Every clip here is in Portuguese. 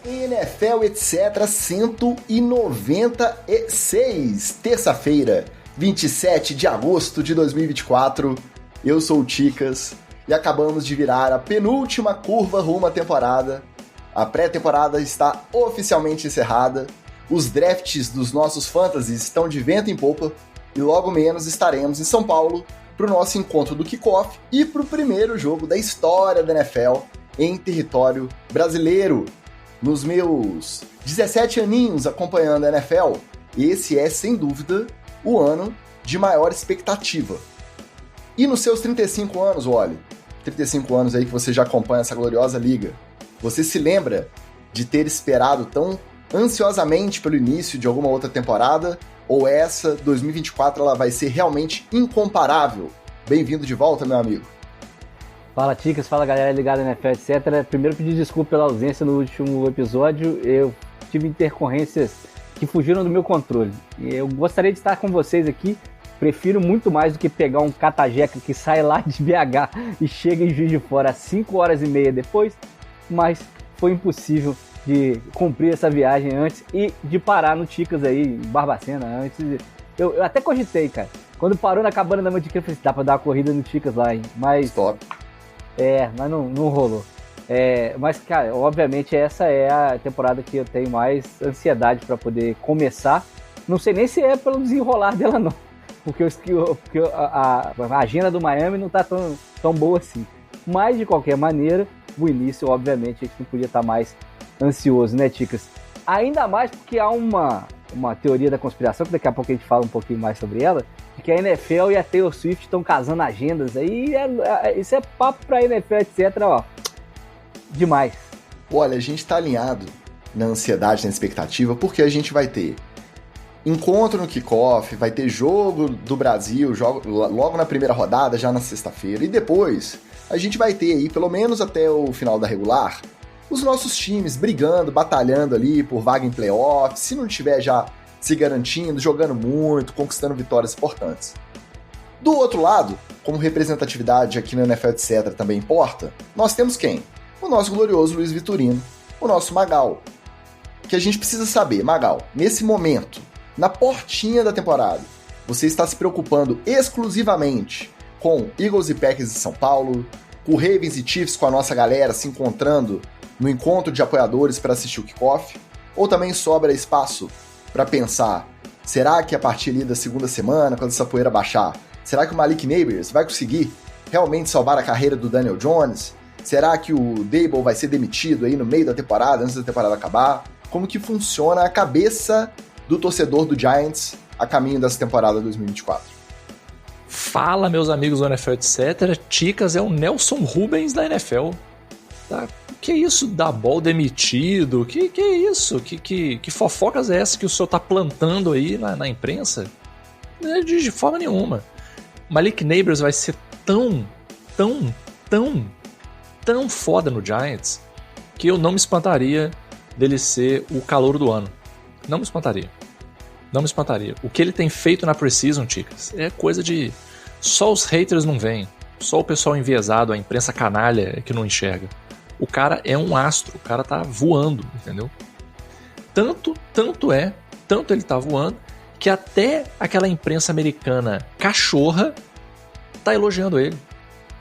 NFL, etc. 196, terça-feira, 27 de agosto de 2024. Eu sou o Ticas e acabamos de virar a penúltima curva rumo à temporada. A pré-temporada está oficialmente encerrada. Os drafts dos nossos fantasies estão de vento em popa e logo menos estaremos em São Paulo para o nosso encontro do kickoff e para o primeiro jogo da história da NFL em território brasileiro. Nos meus 17 aninhos acompanhando a NFL, esse é, sem dúvida, o ano de maior expectativa. E nos seus 35 anos, olha, 35 anos aí que você já acompanha essa gloriosa liga, você se lembra de ter esperado tão ansiosamente pelo início de alguma outra temporada? Ou essa, 2024, ela vai ser realmente incomparável? Bem-vindo de volta, meu amigo. Fala, Ticas, fala galera ligada na NFL, etc. Primeiro pedir desculpa pela ausência no último episódio. Eu tive intercorrências que fugiram do meu controle. Eu gostaria de estar com vocês aqui. Prefiro muito mais do que pegar um catajeca que sai lá de BH e chega em Juiz de Fora às 5 horas e meia depois, mas foi impossível de cumprir essa viagem antes e de parar no Ticas aí, em Barbacena, antes. Eu até cogitei, cara. Quando parou na cabana da Mantiqueira, eu falei, dá pra dar uma corrida no Ticas lá, hein? Mas... Stop. Mas não rolou. Mas, cara, obviamente essa é a temporada que eu tenho mais ansiedade pra poder começar. Não sei nem se é pelo desenrolar dela, não. Porque a agenda do Miami não tá tão boa assim. Mas, de qualquer maneira, o início, obviamente, a gente não podia estar mais ansioso, né, Ticas? Ainda mais porque há uma teoria da conspiração, que daqui a pouco a gente fala um pouquinho mais sobre ela, de que a NFL e a Taylor Swift estão casando agendas aí, isso é papo pra NFL, etc, ó, demais. Olha, a gente tá alinhado na ansiedade, na expectativa, porque a gente vai ter encontro no kickoff, vai ter jogo do Brasil, logo na primeira rodada, já na sexta-feira, e depois a gente vai ter aí, pelo menos até o final da regular, os nossos times brigando, batalhando ali por vaga em playoffs, se não estiver já se garantindo, jogando muito, conquistando vitórias importantes. Do outro lado, como representatividade aqui no NFL, etc. também importa, nós temos quem? O nosso glorioso Luiz Vitorino, o nosso Magal. Que a gente precisa saber, Magal, nesse momento, na portinha da temporada, você está se preocupando exclusivamente com Eagles e Packers de São Paulo, com Ravens e Chiefs, com a nossa galera se encontrando no encontro de apoiadores para assistir o kickoff? Ou também sobra espaço para pensar, será que a partir ali da segunda semana, quando essa poeira baixar, será que o Malik Nabers vai conseguir realmente salvar a carreira do Daniel Jones? Será que o Daboll vai ser demitido aí no meio da temporada, antes da temporada acabar? Como que funciona a cabeça do torcedor do Giants a caminho dessa temporada 2024? Fala, meus amigos do NFL, etc. Ticas é o Nelson Rubens da NFL. Tá? Que isso, Daboll demitido? Que é isso? Que fofocas é essa que o senhor tá plantando aí na imprensa? De forma nenhuma. Malik Nabers vai ser tão foda no Giants que eu não me espantaria dele ser o calouro do ano. Não me espantaria. O que ele tem feito na Preseason, Ticas, é coisa de... Só os haters não veem. Só o pessoal enviesado, a imprensa canalha é que não enxerga. O cara é um astro, o cara tá voando, entendeu? Tanto ele tá voando, que até aquela imprensa americana cachorra tá elogiando ele.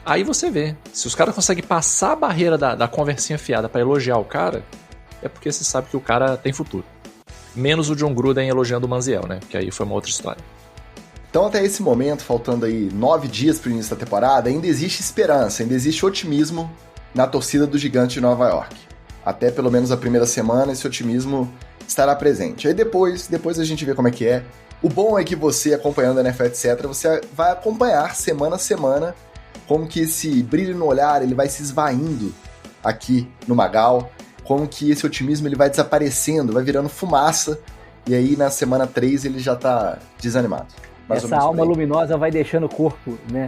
Aí você vê, se os caras conseguem passar a barreira da conversinha fiada pra elogiar o cara, é porque você sabe que o cara tem futuro. Menos o John Gruden elogiando o Manziel, né? Que aí foi uma outra história. Então, até esse momento, faltando aí 9 dias pro início da temporada, ainda existe esperança, ainda existe otimismo na torcida do Gigante de Nova York. Até pelo menos a primeira semana, esse otimismo estará presente. Aí depois a gente vê como é que é. O bom é que você, acompanhando a NFL, etc., você vai acompanhar semana a semana como que esse brilho no olhar ele vai se esvaindo aqui no Magal, como que esse otimismo ele vai desaparecendo, vai virando fumaça, e aí na semana 3 ele já tá desanimado. Essa alma luminosa vai deixando o corpo, né?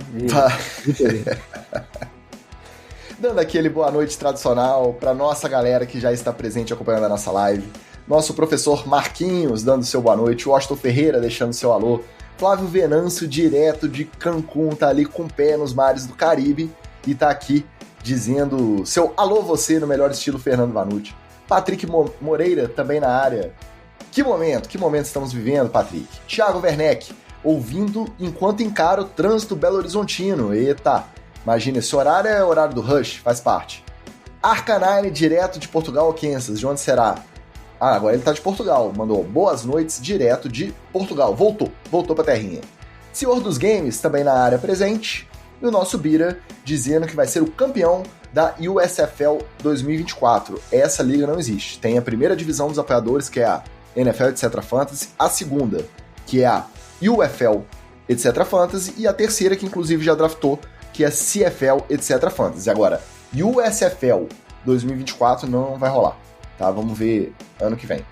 Dando aquele boa noite tradicional para nossa galera que já está presente acompanhando a nossa live. Nosso professor Marquinhos dando seu boa noite, Washington Ferreira deixando seu alô, Flávio Venâncio direto de Cancún, tá ali com o pé nos mares do Caribe e tá aqui dizendo seu alô você no melhor estilo Fernando Vanucci. Patrick Moreira também na área. Que momento estamos vivendo, Patrick. Thiago Werneck, ouvindo enquanto encara o trânsito Belo Horizontino. Eita, imagina, esse horário é horário do Rush, faz parte. Arcanine, direto de Portugal, Kansas. De onde será? Agora ele tá de Portugal. Mandou boas noites, direto de Portugal. Voltou pra terrinha. Senhor dos Games, também na área presente. E o nosso Bira, dizendo que vai ser o campeão da USFL 2024. Essa liga não existe. Tem a primeira divisão dos apoiadores, que é a NFL Etc. Fantasy. A segunda, que é a UFL Etc. Fantasy. E a terceira, que inclusive já draftou, que é CFL Etc. Fantasy. Agora, USFL 2024 não vai rolar. Tá, vamos ver ano que vem.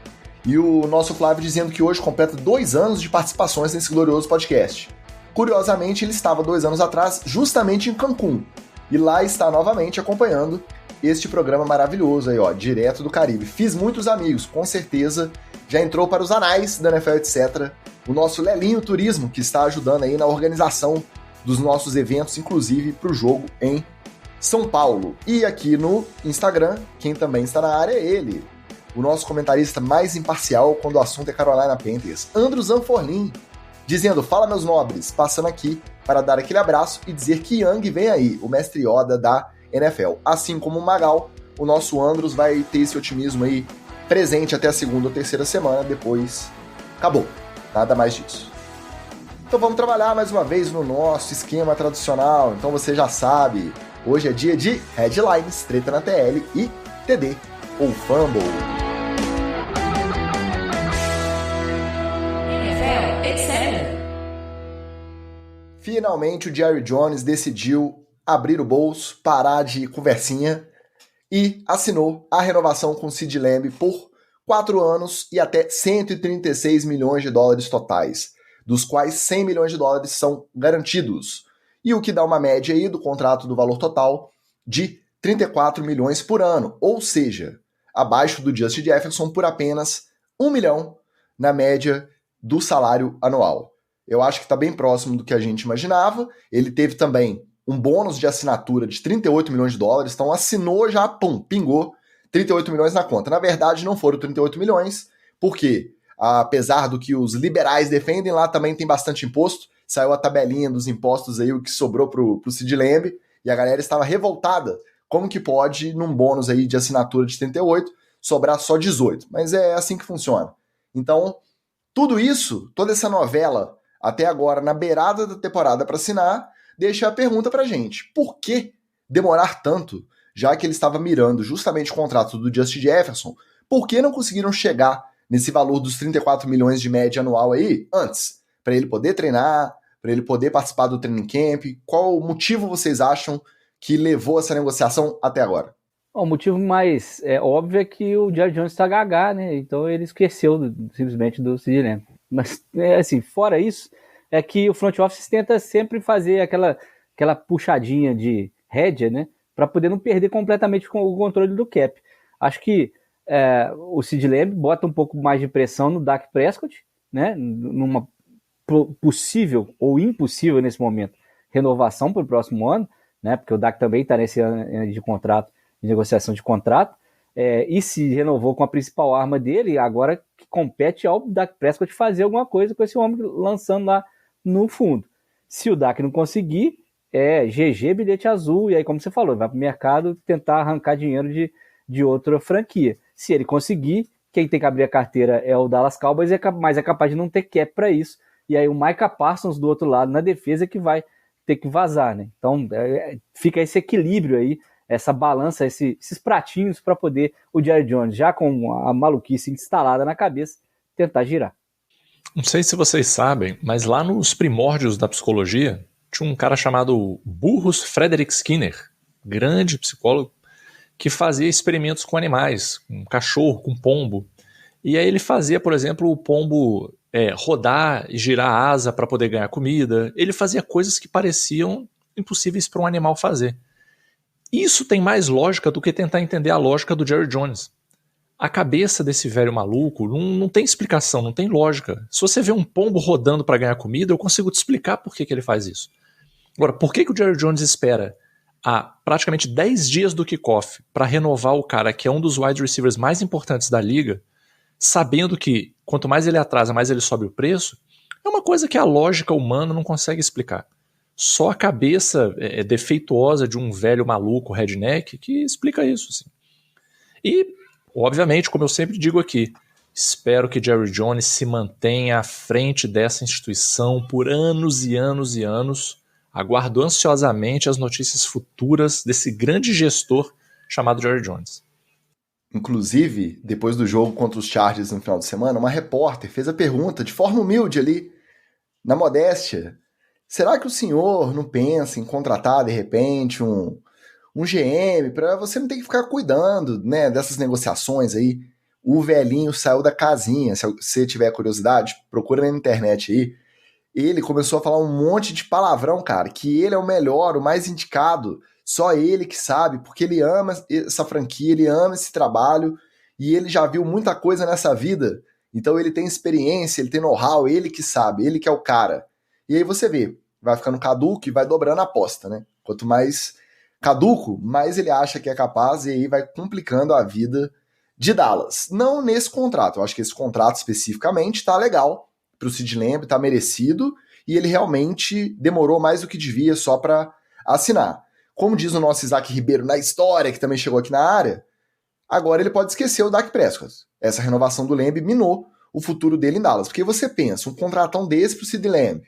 E o nosso Flávio dizendo que hoje completa 2 anos de participações nesse glorioso podcast. Curiosamente, ele estava 2 anos atrás justamente em Cancún. E lá está novamente acompanhando este programa maravilhoso aí, ó, direto do Caribe. Fiz muitos amigos, com certeza. Já entrou para os anais da NFL, etc. O nosso Lelinho Turismo, que está ajudando aí na organização dos nossos eventos, inclusive para o jogo em São Paulo. E aqui no Instagram, quem também está na área é ele, o nosso comentarista mais imparcial quando o assunto é Carolina Panthers, Andrew Zanforlin, dizendo: fala meus nobres, passando aqui para dar aquele abraço e dizer que Young vem aí, o mestre Yoda da NFL. Assim como o Magal, o nosso Andros vai ter esse otimismo aí presente até a segunda ou terceira semana, depois acabou, nada mais disso. Então vamos trabalhar mais uma vez no nosso esquema tradicional, então você já sabe, hoje é dia de headlines, treta na TL e TD ou Fumble. Finalmente o Jerry Jones decidiu abrir o bolso, parar de conversinha e assinou a renovação com o CeeDee Lamb por 4 anos e até 136 milhões de dólares totais, dos quais 100 milhões de dólares são garantidos. E o que dá uma média aí do contrato do valor total de 34 milhões por ano, ou seja, abaixo do Justin Jefferson por apenas 1 milhão na média do salário anual. Eu acho que está bem próximo do que a gente imaginava. Ele teve também um bônus de assinatura de 38 milhões de dólares, então assinou já, pingou 38 milhões na conta. Na verdade, não foram 38 milhões, porque apesar do que os liberais defendem, lá também tem bastante imposto. Saiu a tabelinha dos impostos aí, o que sobrou pro CeeDee Lamb, e a galera estava revoltada. Como que pode, num bônus aí de assinatura de 38, sobrar só 18? Mas é assim que funciona. Então, tudo isso, toda essa novela, até agora, na beirada da temporada para assinar, deixa a pergunta pra gente. Por que demorar tanto, já que ele estava mirando justamente o contrato do Justin Jefferson? Por que não conseguiram chegar nesse valor dos 34 milhões de média anual aí antes? Para ele poder treinar, para ele poder participar do training camp? Qual o motivo vocês acham que levou essa negociação até agora? O motivo mais óbvio é que o Jerry Jones está gaga, né? Então ele esqueceu simplesmente do CeeDee Lamb. Mas, assim, fora isso, é que o front office tenta sempre fazer aquela puxadinha de rédea, né? Para poder não perder completamente o controle do cap. Acho que o CeeDee Lamb bota um pouco mais de pressão no Dak Prescott, né? Numa possível ou impossível nesse momento renovação para o próximo ano, né? Porque o Dak também está nesse ano de contrato, de negociação de contrato, e se renovou com a principal arma dele, agora que compete ao Dak Prescott fazer alguma coisa com esse homem lançando lá no fundo. Se o Dak não conseguir, GG, bilhete azul, e aí, como você falou, vai para o mercado tentar arrancar dinheiro de outra franquia. Se ele conseguir, quem tem que abrir a carteira é o Dallas Cowboys, mas é capaz de não ter cap para isso, e aí o Micah Parsons do outro lado na defesa que vai ter que vazar, né? Então fica esse equilíbrio aí, essa balança, esses pratinhos para poder o Jerry Jones, já com a maluquice instalada na cabeça, tentar girar. Não sei se vocês sabem, mas lá nos primórdios da psicologia, tinha um cara chamado Burrus Frederick Skinner, grande psicólogo, que fazia experimentos com animais, com cachorro, com pombo. E aí ele fazia, por exemplo, o pombo rodar e girar a asa para poder ganhar comida. Ele fazia coisas que pareciam impossíveis para um animal fazer. Isso tem mais lógica do que tentar entender a lógica do Jerry Jones. A cabeça desse velho maluco não tem explicação, não tem lógica. Se você vê um pombo rodando para ganhar comida, eu consigo te explicar por que ele faz isso. Agora, por que o Jerry Jones espera a praticamente 10 dias do kickoff para renovar o cara que é um dos wide receivers mais importantes da liga, sabendo que quanto mais ele atrasa, mais ele sobe o preço, é uma coisa que a lógica humana não consegue explicar. Só a cabeça defeituosa de um velho maluco redneck que explica isso. Assim. E, obviamente, como eu sempre digo aqui, espero que Jerry Jones se mantenha à frente dessa instituição por anos e anos e anos. Aguardo ansiosamente as notícias futuras desse grande gestor chamado Jerry Jones. Inclusive, depois do jogo contra os Chargers no final de semana, uma repórter fez a pergunta de forma humilde ali, na modéstia: será que o senhor não pensa em contratar, de repente, um GM para você não ter que ficar cuidando, né, dessas negociações aí? O velhinho saiu da casinha. Se você tiver curiosidade, procura na internet aí. Ele começou a falar um monte de palavrão, cara, que ele é o melhor, o mais indicado, só ele que sabe, porque ele ama essa franquia, ele ama esse trabalho, e ele já viu muita coisa nessa vida, então ele tem experiência, ele tem know-how, ele que sabe, ele que é o cara. E aí você vê, vai ficando caduco e vai dobrando a aposta, né? Quanto mais caduco, mais ele acha que é capaz, e aí vai complicando a vida de Dallas. Não nesse contrato, eu acho que esse contrato especificamente tá legal, pro Sid Lamb, tá merecido, e ele realmente demorou mais do que devia só para assinar. Como diz o nosso Isaac Ribeiro na história, que também chegou aqui na área, agora ele pode esquecer o Dak Prescott. Essa renovação do Lamb minou o futuro dele em Dallas. Porque você pensa, um contratão desse pro Sid Lamb,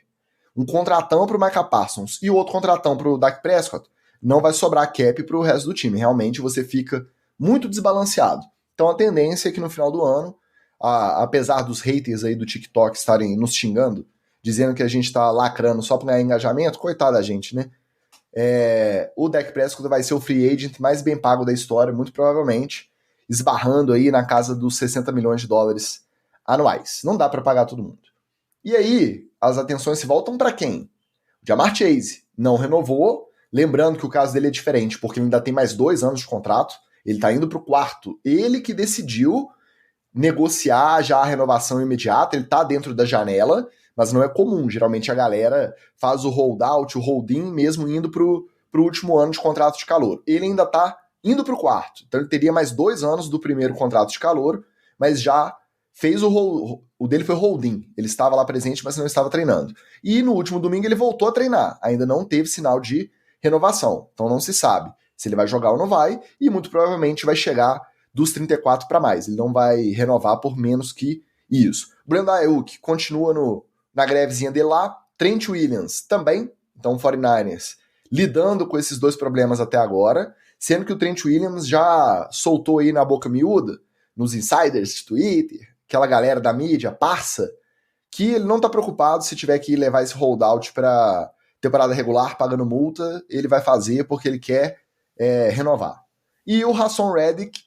um contratão pro Micah Parsons e outro contratão pro Dak Prescott, não vai sobrar cap pro resto do time. Realmente você fica muito desbalanceado. Então a tendência é que no final do ano, apesar dos haters aí do TikTok estarem nos xingando, dizendo que a gente tá lacrando só pra ganhar engajamento, coitado da gente, né? O Dak Prescott vai ser o free agent mais bem pago da história, muito provavelmente, esbarrando aí na casa dos 60 milhões de dólares anuais. Não dá pra pagar todo mundo. E aí, as atenções se voltam pra quem? O Ja'Marr Chase não renovou, lembrando que o caso dele é diferente, porque ele ainda tem mais 2 anos de contrato, ele tá indo pro 4º, ele que decidiu negociar já a renovação imediata, ele tá dentro da janela, mas não é comum, geralmente a galera faz o holdout, o hold-in, mesmo indo pro último ano de contrato de calor. Ele ainda tá indo pro 4º, então ele teria mais 2 anos do primeiro contrato de calor, mas já fez o dele foi hold-in, ele estava lá presente, mas não estava treinando. E no último domingo ele voltou a treinar, ainda não teve sinal de renovação, então não se sabe se ele vai jogar ou não vai, e muito provavelmente vai chegar dos 34 para mais, ele não vai renovar por menos que isso. Brandon Aiyuk continua na grevezinha dele lá, Trent Williams também, então 49ers lidando com esses 2 problemas até agora, sendo que o Trent Williams já soltou aí na boca miúda, nos insiders de Twitter, aquela galera da mídia, parça, que ele não tá preocupado se tiver que levar esse holdout para temporada regular, pagando multa, ele vai fazer porque ele quer renovar. E o Haason Reddick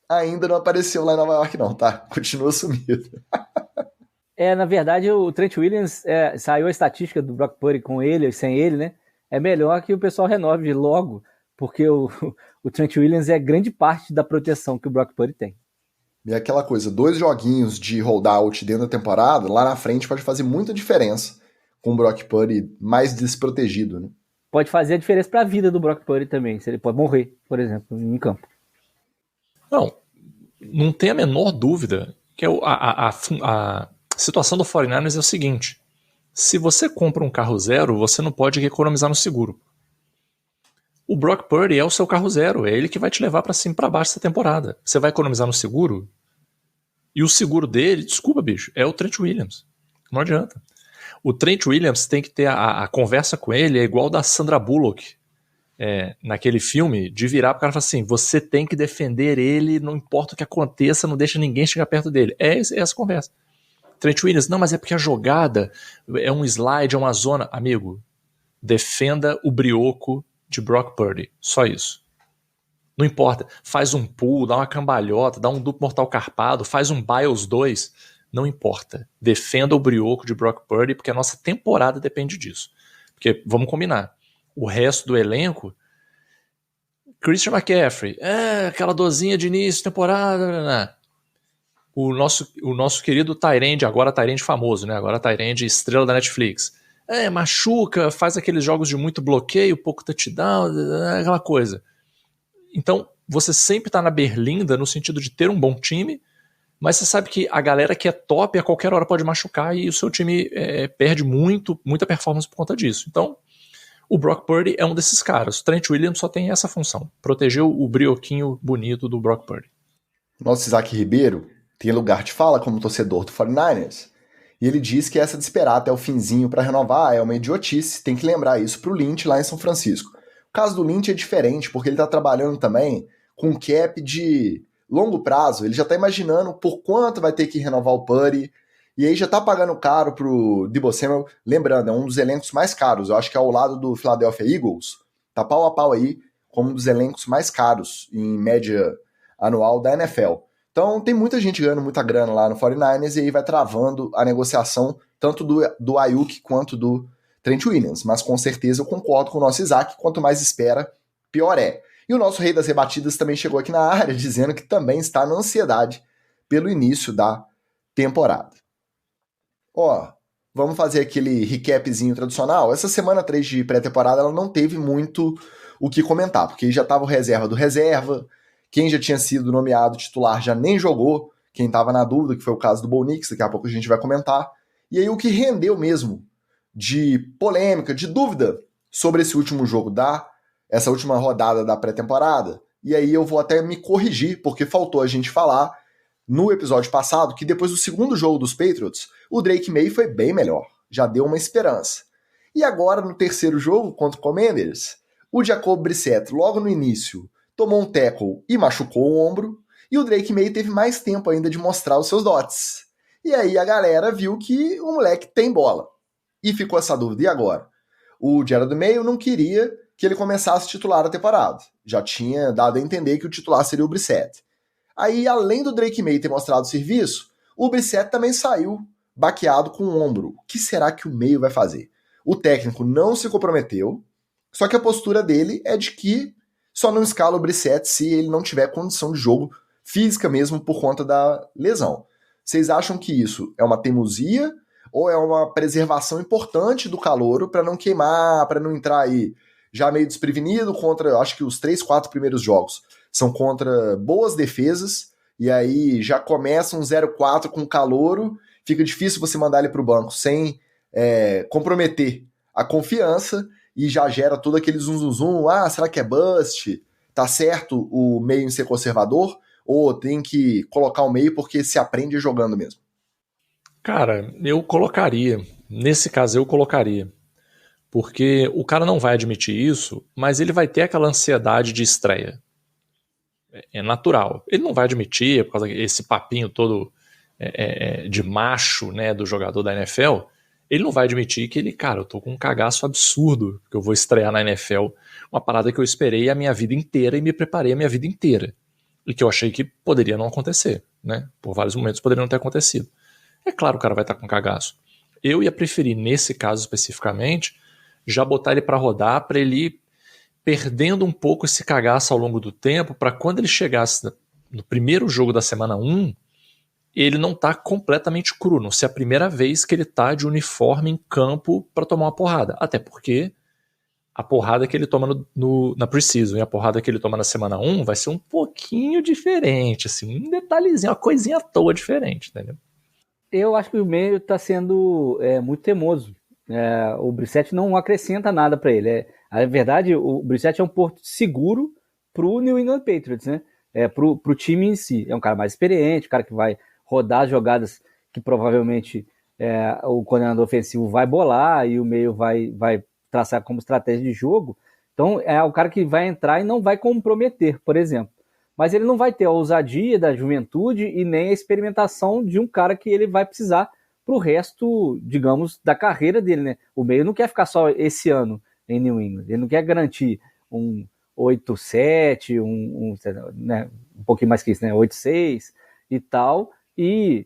ainda não apareceu lá em Nova York não, tá? Continua sumido. Na verdade, o Trent Williams, saiu a estatística do Brock Purdy com ele, sem ele, né? É melhor que o pessoal renove logo, porque o Trent Williams é grande parte da proteção que o Brock Purdy tem. E aquela coisa, 2 joguinhos de holdout dentro da temporada, lá na frente pode fazer muita diferença com o Brock Purdy mais desprotegido, né? Pode fazer a diferença para a vida do Brock Purdy também, se ele pode morrer, por exemplo, em campo. Não tem a menor dúvida que a situação do 49ers é o seguinte: se você compra um carro zero, você não pode economizar no seguro. O Brock Purdy é o seu carro zero, é ele que vai te levar para cima e para baixo essa temporada. Você vai economizar no seguro? E o seguro dele, desculpa, bicho, é o Trent Williams. Não adianta. O Trent Williams tem que ter a conversa com ele, é igual da Sandra Bullock, naquele filme, de virar pro cara e falar assim: você tem que defender ele, não importa o que aconteça, não deixa ninguém chegar perto dele. É essa conversa. Trent Williams, não, mas é porque a jogada é um slide, é uma zona. Amigo, defenda o brioco de Brock Purdy, só isso. Não importa, faz um pull, dá uma cambalhota, dá um duplo mortal carpado, faz um Biles 2, não importa. Defenda o brioco de Brock Purdy, porque a nossa temporada depende disso. Porque, vamos combinar, o resto do elenco, Christian McCaffrey, aquela dorzinha de início de temporada, o nosso querido Tyrande, agora Tyrande famoso, né? Agora Tyrande estrela da Netflix, machuca, faz aqueles jogos de muito bloqueio, pouco touchdown, aquela coisa. Então, você sempre tá na berlinda no sentido de ter um bom time, mas você sabe que a galera que é top a qualquer hora pode machucar e o seu time perde muita performance por conta disso. Então, o Brock Purdy é um desses caras. O Trent Williams só tem essa função, proteger o brioquinho bonito do Brock Purdy. Nosso Isaac Ribeiro tem lugar de fala como torcedor do 49ers, e ele diz que essa de esperar até o finzinho para renovar é uma idiotice, tem que lembrar isso pro Lynch lá em São Francisco. O caso do Lynch é diferente, porque ele tá trabalhando também com um cap de longo prazo, ele já tá imaginando por quanto vai ter que renovar o Purdy, e aí já tá pagando caro pro Deebo Samuel, lembrando, é um dos elencos mais caros, eu acho que é ao lado do Philadelphia Eagles, tá pau a pau aí, como um dos elencos mais caros em média anual da NFL. Então tem muita gente ganhando muita grana lá no 49ers e aí vai travando a negociação tanto do Ayuk quanto do Trent Williams. Mas com certeza eu concordo com o nosso Isaac, quanto mais espera, pior é. E o nosso rei das rebatidas também chegou aqui na área dizendo que também está na ansiedade pelo início da temporada. Vamos fazer aquele recapzinho tradicional. Essa semana 3 de pré-temporada ela não teve muito o que comentar, porque já estava o reserva do reserva, quem já tinha sido nomeado titular já nem jogou, quem estava na dúvida, que foi o caso do Bo Nix, daqui a pouco a gente vai comentar. E aí o que rendeu mesmo de polêmica, de dúvida sobre esse último jogo, essa última rodada da pré-temporada, e aí eu vou até me corrigir, porque faltou a gente falar no episódio passado que depois do segundo jogo dos Patriots, o Drake May foi bem melhor, já deu uma esperança. E agora no terceiro jogo contra o Commanders, o Jacob Brissett logo no início tomou um tackle e machucou o ombro, e o Drake May teve mais tempo ainda de mostrar os seus dotes. E aí a galera viu que o moleque tem bola. E ficou essa dúvida, e agora? O Gerald Mayo não queria que ele começasse titular a temporada. Já tinha dado a entender que o titular seria o Brissett. Aí, além do Drake May ter mostrado serviço, o Brissett também saiu baqueado com o ombro. O que será que o Mayo vai fazer? O técnico não se comprometeu, só que a postura dele é de que só não escala o Brissett se ele não tiver condição de jogo física mesmo por conta da lesão. Vocês acham que isso é uma teimosia ou é uma preservação importante do calouro para não queimar, para não entrar aí já meio desprevenido contra, acho que os 3, 4 primeiros jogos são contra boas defesas, e aí já começa um 0-4 com calouro, fica difícil você mandar ele para o banco sem comprometer a confiança, e já gera todo aquele zum, será que é bust? Tá certo o meio em ser conservador? Ou tem que colocar o meio porque se aprende jogando mesmo? Cara, eu colocaria. Nesse caso, eu colocaria. Porque o cara não vai admitir isso, mas ele vai ter aquela ansiedade de estreia. É natural. Ele não vai admitir, por causa desse papinho todo de macho, né, do jogador da NFL. Ele não vai admitir que eu tô com um cagaço absurdo, que eu vou estrear na NFL, uma parada que eu esperei a minha vida inteira e me preparei a minha vida inteira. E que eu achei que poderia não acontecer, né? Por vários momentos poderia não ter acontecido. É claro que o cara vai estar com cagaço. Eu ia preferir, nesse caso especificamente, já botar ele para rodar, para ele ir perdendo um pouco esse cagaço ao longo do tempo, para quando ele chegasse no primeiro jogo da semana 1, ele não tá completamente cru, não ser a primeira vez que ele tá de uniforme em campo para tomar uma porrada. Até porque a porrada que ele toma na Preseason e a porrada que ele toma na semana 1 vai ser um pouquinho diferente, assim, um detalhezinho, uma coisinha à toa diferente, entendeu? Eu acho que o meio tá sendo muito teimoso. O Brissett não acrescenta nada para ele. Na verdade, o Brissett é um porto seguro pro New England Patriots, né? Pro time em si. É um cara mais experiente, um cara que vai rodar as jogadas que provavelmente o coordenador ofensivo vai bolar e o meio vai traçar como estratégia de jogo. Então, é o cara que vai entrar e não vai comprometer, por exemplo. Mas ele não vai ter a ousadia da juventude e nem a experimentação de um cara que ele vai precisar pro resto, digamos, da carreira dele, né? O meio não quer ficar só esse ano em New England. Ele não quer garantir um 8-7, né, um pouquinho mais que isso, né? 8-6 e tal. E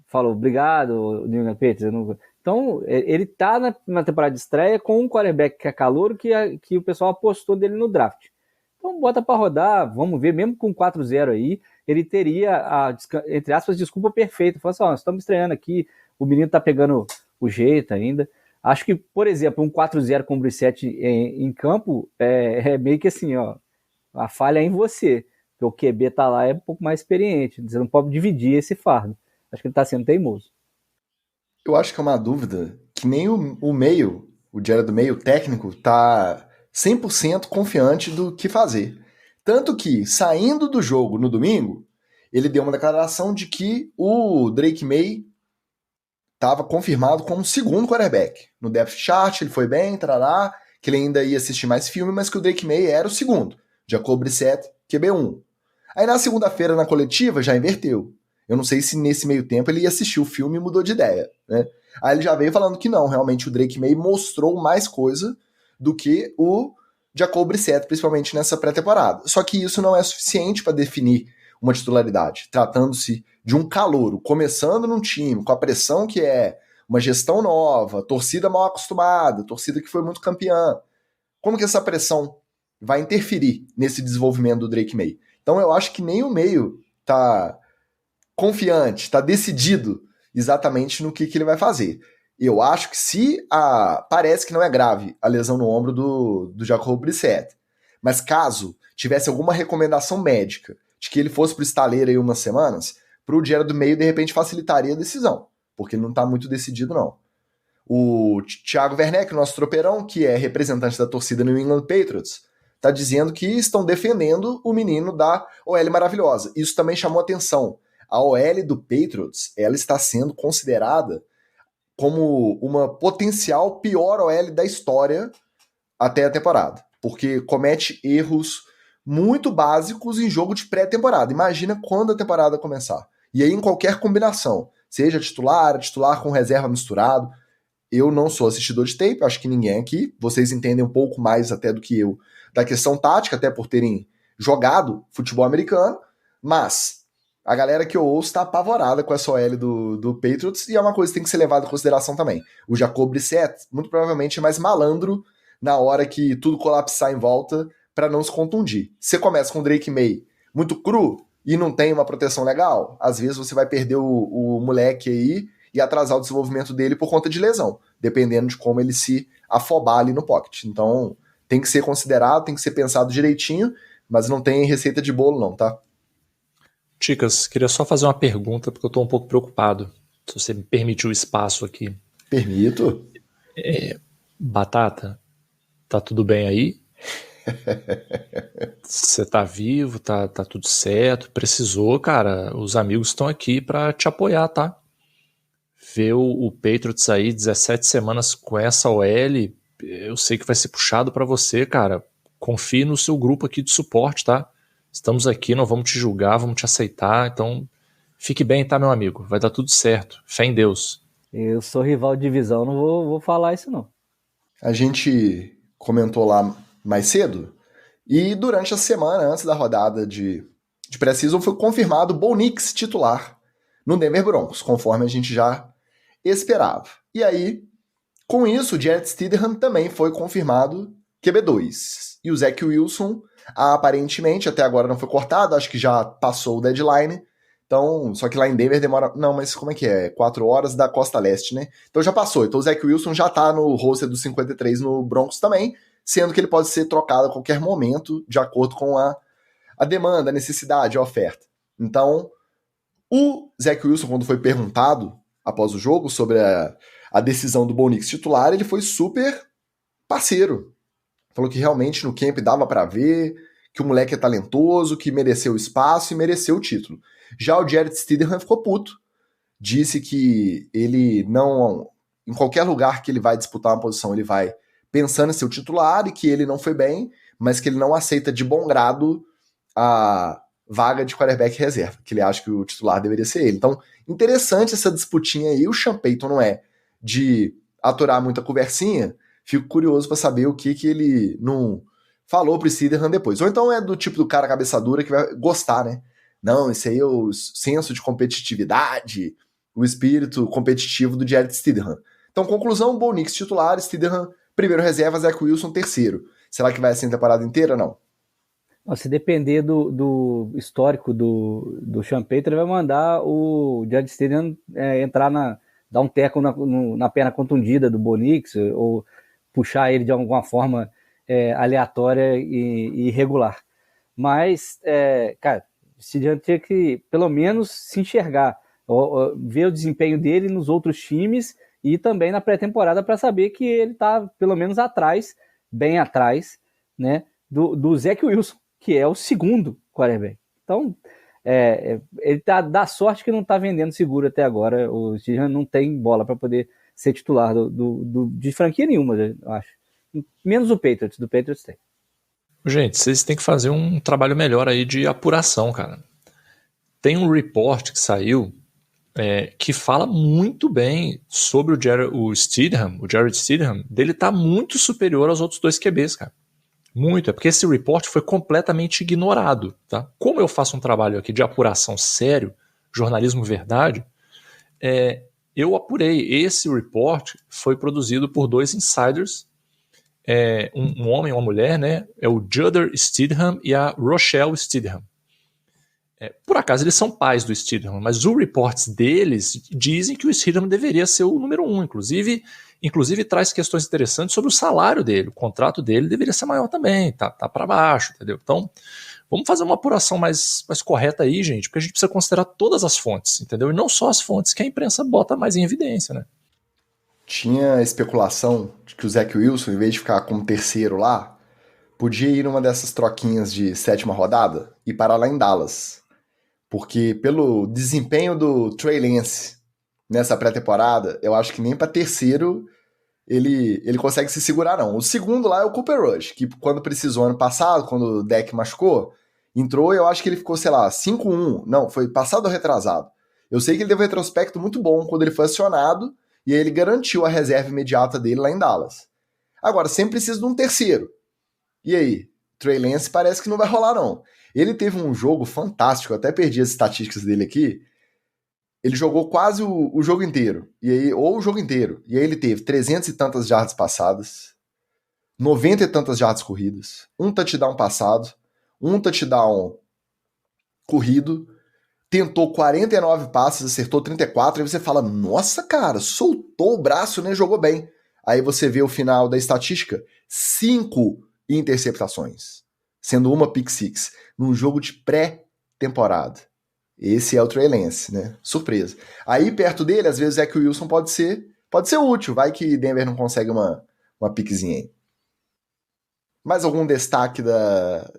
falou, obrigado, New England Patriots. Então, ele tá na temporada de estreia com um quarterback que é calouro que o pessoal apostou dele no draft. Então, bota para rodar, vamos ver, mesmo com 4-0 aí, ele teria a, entre aspas, desculpa perfeita. Falou assim, nós estamos estreando aqui, o menino tá pegando o jeito ainda. Acho que, por exemplo, um 4-0 com o Brissett em campo é meio que assim, ó, a falha é em você, porque o QB tá lá é um pouco mais experiente, você não pode dividir esse fardo. Acho que ele tá sendo teimoso. Eu acho que é uma dúvida que nem o meio, o Jared do meio técnico, tá 100% confiante do que fazer. Tanto que, saindo do jogo no domingo, ele deu uma declaração de que o Drake May estava confirmado como segundo quarterback. No depth chart ele foi bem, trará, que ele ainda ia assistir mais filme, mas que o Drake May era o segundo. Jacob Brissett, QB1. Aí na segunda-feira, na coletiva, já inverteu. Eu não sei se nesse meio tempo ele ia assistir o filme e mudou de ideia, né? Aí ele já veio falando que não, realmente o Drake May mostrou mais coisa do que o Jacob Brissett, principalmente nessa pré-temporada. Só que isso não é suficiente para definir uma titularidade, tratando-se de um calouro, começando num time, com a pressão que é uma gestão nova, torcida mal acostumada, torcida que foi muito campeã. Como que essa pressão vai interferir nesse desenvolvimento do Drake May? Então eu acho que nem o meio tá confiante, está decidido exatamente no que ele vai fazer. Eu acho que parece que não é grave a lesão no ombro do Jacob Brissett, mas caso tivesse alguma recomendação médica de que ele fosse pro estaleiro aí umas semanas, pro Jared do meio de repente facilitaria a decisão, porque ele não tá muito decidido não. O Thiago Werneck, nosso tropeirão, que é representante da torcida New England Patriots, tá dizendo que estão defendendo o menino da OL maravilhosa. Isso também chamou atenção. A OL do Patriots, ela está sendo considerada como uma potencial pior OL da história até a temporada, porque comete erros muito básicos em jogo de pré-temporada. Imagina quando a temporada começar. E aí em qualquer combinação, seja titular com reserva misturado. Eu não sou assistidor de tape, acho que ninguém aqui. Vocês entendem um pouco mais até do que eu da questão tática, até por terem jogado futebol americano, mas a galera que eu ouço está apavorada com essa OL do Patriots, e é uma coisa que tem que ser levada em consideração também. O Jacob Brissett, muito provavelmente, é mais malandro na hora que tudo colapsar em volta para não se contundir. Você começa com o Drake May muito cru e não tem uma proteção legal, às vezes você vai perder o moleque aí e atrasar o desenvolvimento dele por conta de lesão, dependendo de como ele se afobar ali no pocket. Então, tem que ser considerado, tem que ser pensado direitinho, mas não tem receita de bolo não, tá? Ticas, queria só fazer uma pergunta, porque eu tô um pouco preocupado, se você me permitir o espaço aqui. Permito. Batata, tá tudo bem aí? Você tá vivo, tá tudo certo? Precisou, cara, os amigos estão aqui pra te apoiar, tá? Ver o Patriots aí 17 semanas com essa OL, eu sei que vai ser puxado pra você, cara. Confie no seu grupo aqui de suporte, tá? Estamos aqui, não vamos te julgar, vamos te aceitar, então fique bem, tá, meu amigo? Vai dar tudo certo. Fé em Deus. Eu sou rival de divisão, não vou falar isso não. A gente comentou lá mais cedo, e durante a semana, antes da rodada de pré-season, foi confirmado o Bo Nix titular no Denver Broncos, conforme a gente já esperava. E aí, com isso, o Jarrett Stidham também foi confirmado QB2. E o Zach Wilson, aparentemente, até agora não foi cortado, acho que já passou o deadline. Então, só que lá em Denver demora... Não, mas como é que é? 4 horas da Costa Leste, né? Então já passou. Então o Zach Wilson já tá no roster dos 53 no Broncos também, sendo que ele pode ser trocado a qualquer momento, de acordo com a demanda, a necessidade, a oferta. Então, o Zach Wilson, quando foi perguntado após o jogo sobre a decisão do Bo Nix titular, ele foi super parceiro. Falou que realmente no camp dava pra ver, que o moleque é talentoso, que mereceu espaço e mereceu o título. Já o Jarrett Stidham ficou puto. Disse que ele não... Em qualquer lugar que ele vai disputar uma posição, ele vai pensando em ser o titular e que ele não foi bem, mas que ele não aceita de bom grado a vaga de quarterback reserva, que ele acha que o titular deveria ser ele. Então, interessante essa disputinha aí. O Sean Payton não é de aturar muita conversinha. Fico curioso para saber o que ele não falou pro Stidham depois. Ou então é do tipo do cara cabeça dura que vai gostar, né? Não, esse aí é o senso de competitividade, o espírito competitivo do Jarrett Stidham. Então, conclusão, Bo Nix titular, Stidham primeiro reserva, Zach Wilson terceiro. Será que vai ser a temporada inteira ou não? Se depender do histórico do Sean Payton, ele vai mandar o Jarrett Stidham entrar na dar um teco na perna contundida do Bo Nix, ou puxar ele de alguma forma aleatória e irregular. Mas, cara, o Steedham tinha que, pelo menos, se enxergar, ver o desempenho dele nos outros times e também na pré-temporada para saber que ele está, pelo menos, atrás, bem atrás, né, do Zach Wilson, que é o segundo quarterback. Então, ele dá sorte que não está vendendo seguro até agora. O Steedham não tem bola para poder ser titular de franquia nenhuma, eu acho. Menos o Patriots. Do Patriots tem. Gente, vocês têm que fazer um trabalho melhor aí de apuração, cara. Tem um report que saiu que fala muito bem sobre o Jared Steedham, dele tá muito superior aos outros dois QBs, cara. Muito, porque esse report foi completamente ignorado, tá? Como eu faço um trabalho aqui de apuração sério, jornalismo verdade, eu apurei. Esse report foi produzido por dois insiders, um homem e uma mulher, né? É o Judah Steedham e a Rochelle Steedham. Por acaso eles são pais do Steedham, mas os reports deles dizem que o Steedham deveria ser o número 1, inclusive traz questões interessantes sobre o salário dele, o contrato dele deveria ser maior também, tá para baixo, entendeu? Então, vamos fazer uma apuração mais correta aí, gente, porque a gente precisa considerar todas as fontes, entendeu? E não só as fontes que a imprensa bota mais em evidência, né? Tinha especulação de que o Zach Wilson, em vez de ficar como terceiro lá, podia ir numa dessas troquinhas de 7ª rodada e parar lá em Dallas. Porque pelo desempenho do Trey Lance nessa pré-temporada, eu acho que nem para terceiro ele consegue se segurar, não. O segundo lá é o Cooper Rush, que quando precisou ano passado, quando o Dak machucou, entrou e eu acho que ele ficou, 5-1. Não, foi passado ou retrasado. Eu sei que ele deu um retrospecto muito bom quando ele foi acionado e aí ele garantiu a reserva imediata dele lá em Dallas. Agora, sempre precisa de um terceiro. E aí? Trey Lance parece que não vai rolar, não. Ele teve um jogo fantástico, eu até perdi as estatísticas dele aqui. Ele jogou quase o jogo inteiro, ou o jogo inteiro. E aí ele teve 300 e tantas jardas passadas, 90 e tantas jardas corridas, um touchdown passado, um touchdown corrido, tentou 49 passes, acertou 34, aí você fala, nossa, cara, soltou o braço, né? Jogou bem. Aí você vê o final da estatística, 5 interceptações, sendo uma pick six, num jogo de pré-temporada. Esse é o Trey Lance, né? Surpresa. Aí, perto dele, às vezes, o Wilson pode ser útil. Vai que Denver não consegue uma piquezinha aí. Mais algum destaque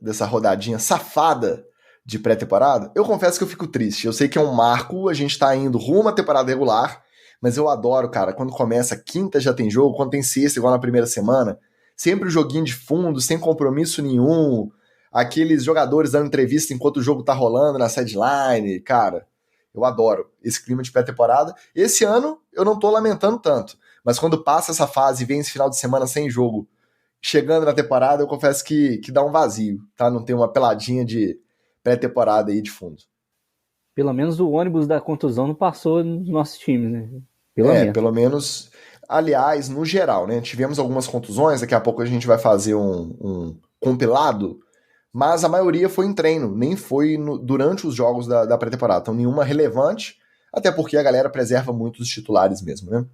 dessa rodadinha safada de pré-temporada? Eu confesso que eu fico triste. Eu sei que é um marco, a gente tá indo rumo à temporada regular, mas eu adoro, cara, quando começa quinta já tem jogo, quando tem sexta, igual na primeira semana, sempre o joguinho de fundo, sem compromisso nenhum, aqueles jogadores dando entrevista enquanto o jogo tá rolando na sideline, cara, eu adoro esse clima de pré-temporada. Esse ano eu não tô lamentando tanto, mas quando passa essa fase e vem esse final de semana sem jogo, chegando na temporada, eu confesso que dá um vazio, tá? Não tem uma peladinha de pré-temporada aí de fundo. Pelo menos o ônibus da contusão não passou nos nossos times, né? Pelo menos. Aliás, no geral, né? Tivemos algumas contusões, daqui a pouco a gente vai fazer um compilado, mas a maioria foi em treino, nem foi durante os jogos da pré-temporada. Então, nenhuma relevante, até porque a galera preserva muito os titulares mesmo, né?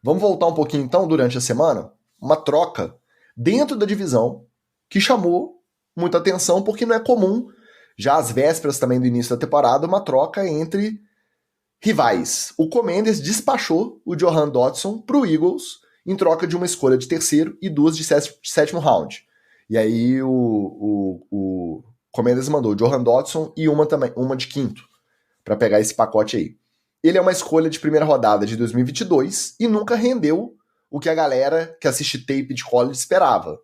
Vamos voltar um pouquinho, então, durante a semana, uma troca dentro da divisão que chamou muita atenção, porque não é comum, já às vésperas também do início da temporada, uma troca entre rivais. O Commanders despachou o Jahan Dotson para o Eagles em troca de uma escolha de terceiro e 2 de 7º round. E aí o Commanders mandou o Jahan Dotson e uma de 5º para pegar esse pacote aí. Ele é uma escolha de primeira rodada de 2022 e nunca rendeu o que a galera que assiste tape de college esperava.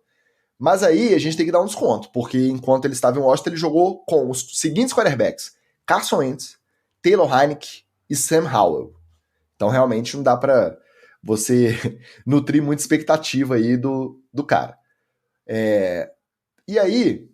Mas aí a gente tem que dar um desconto, porque enquanto ele estava em Washington, ele jogou com os seguintes quarterbacks: Carson Wentz, Taylor Heinicke e Sam Howell. Então realmente não dá para você nutrir muita expectativa aí do cara. E aí,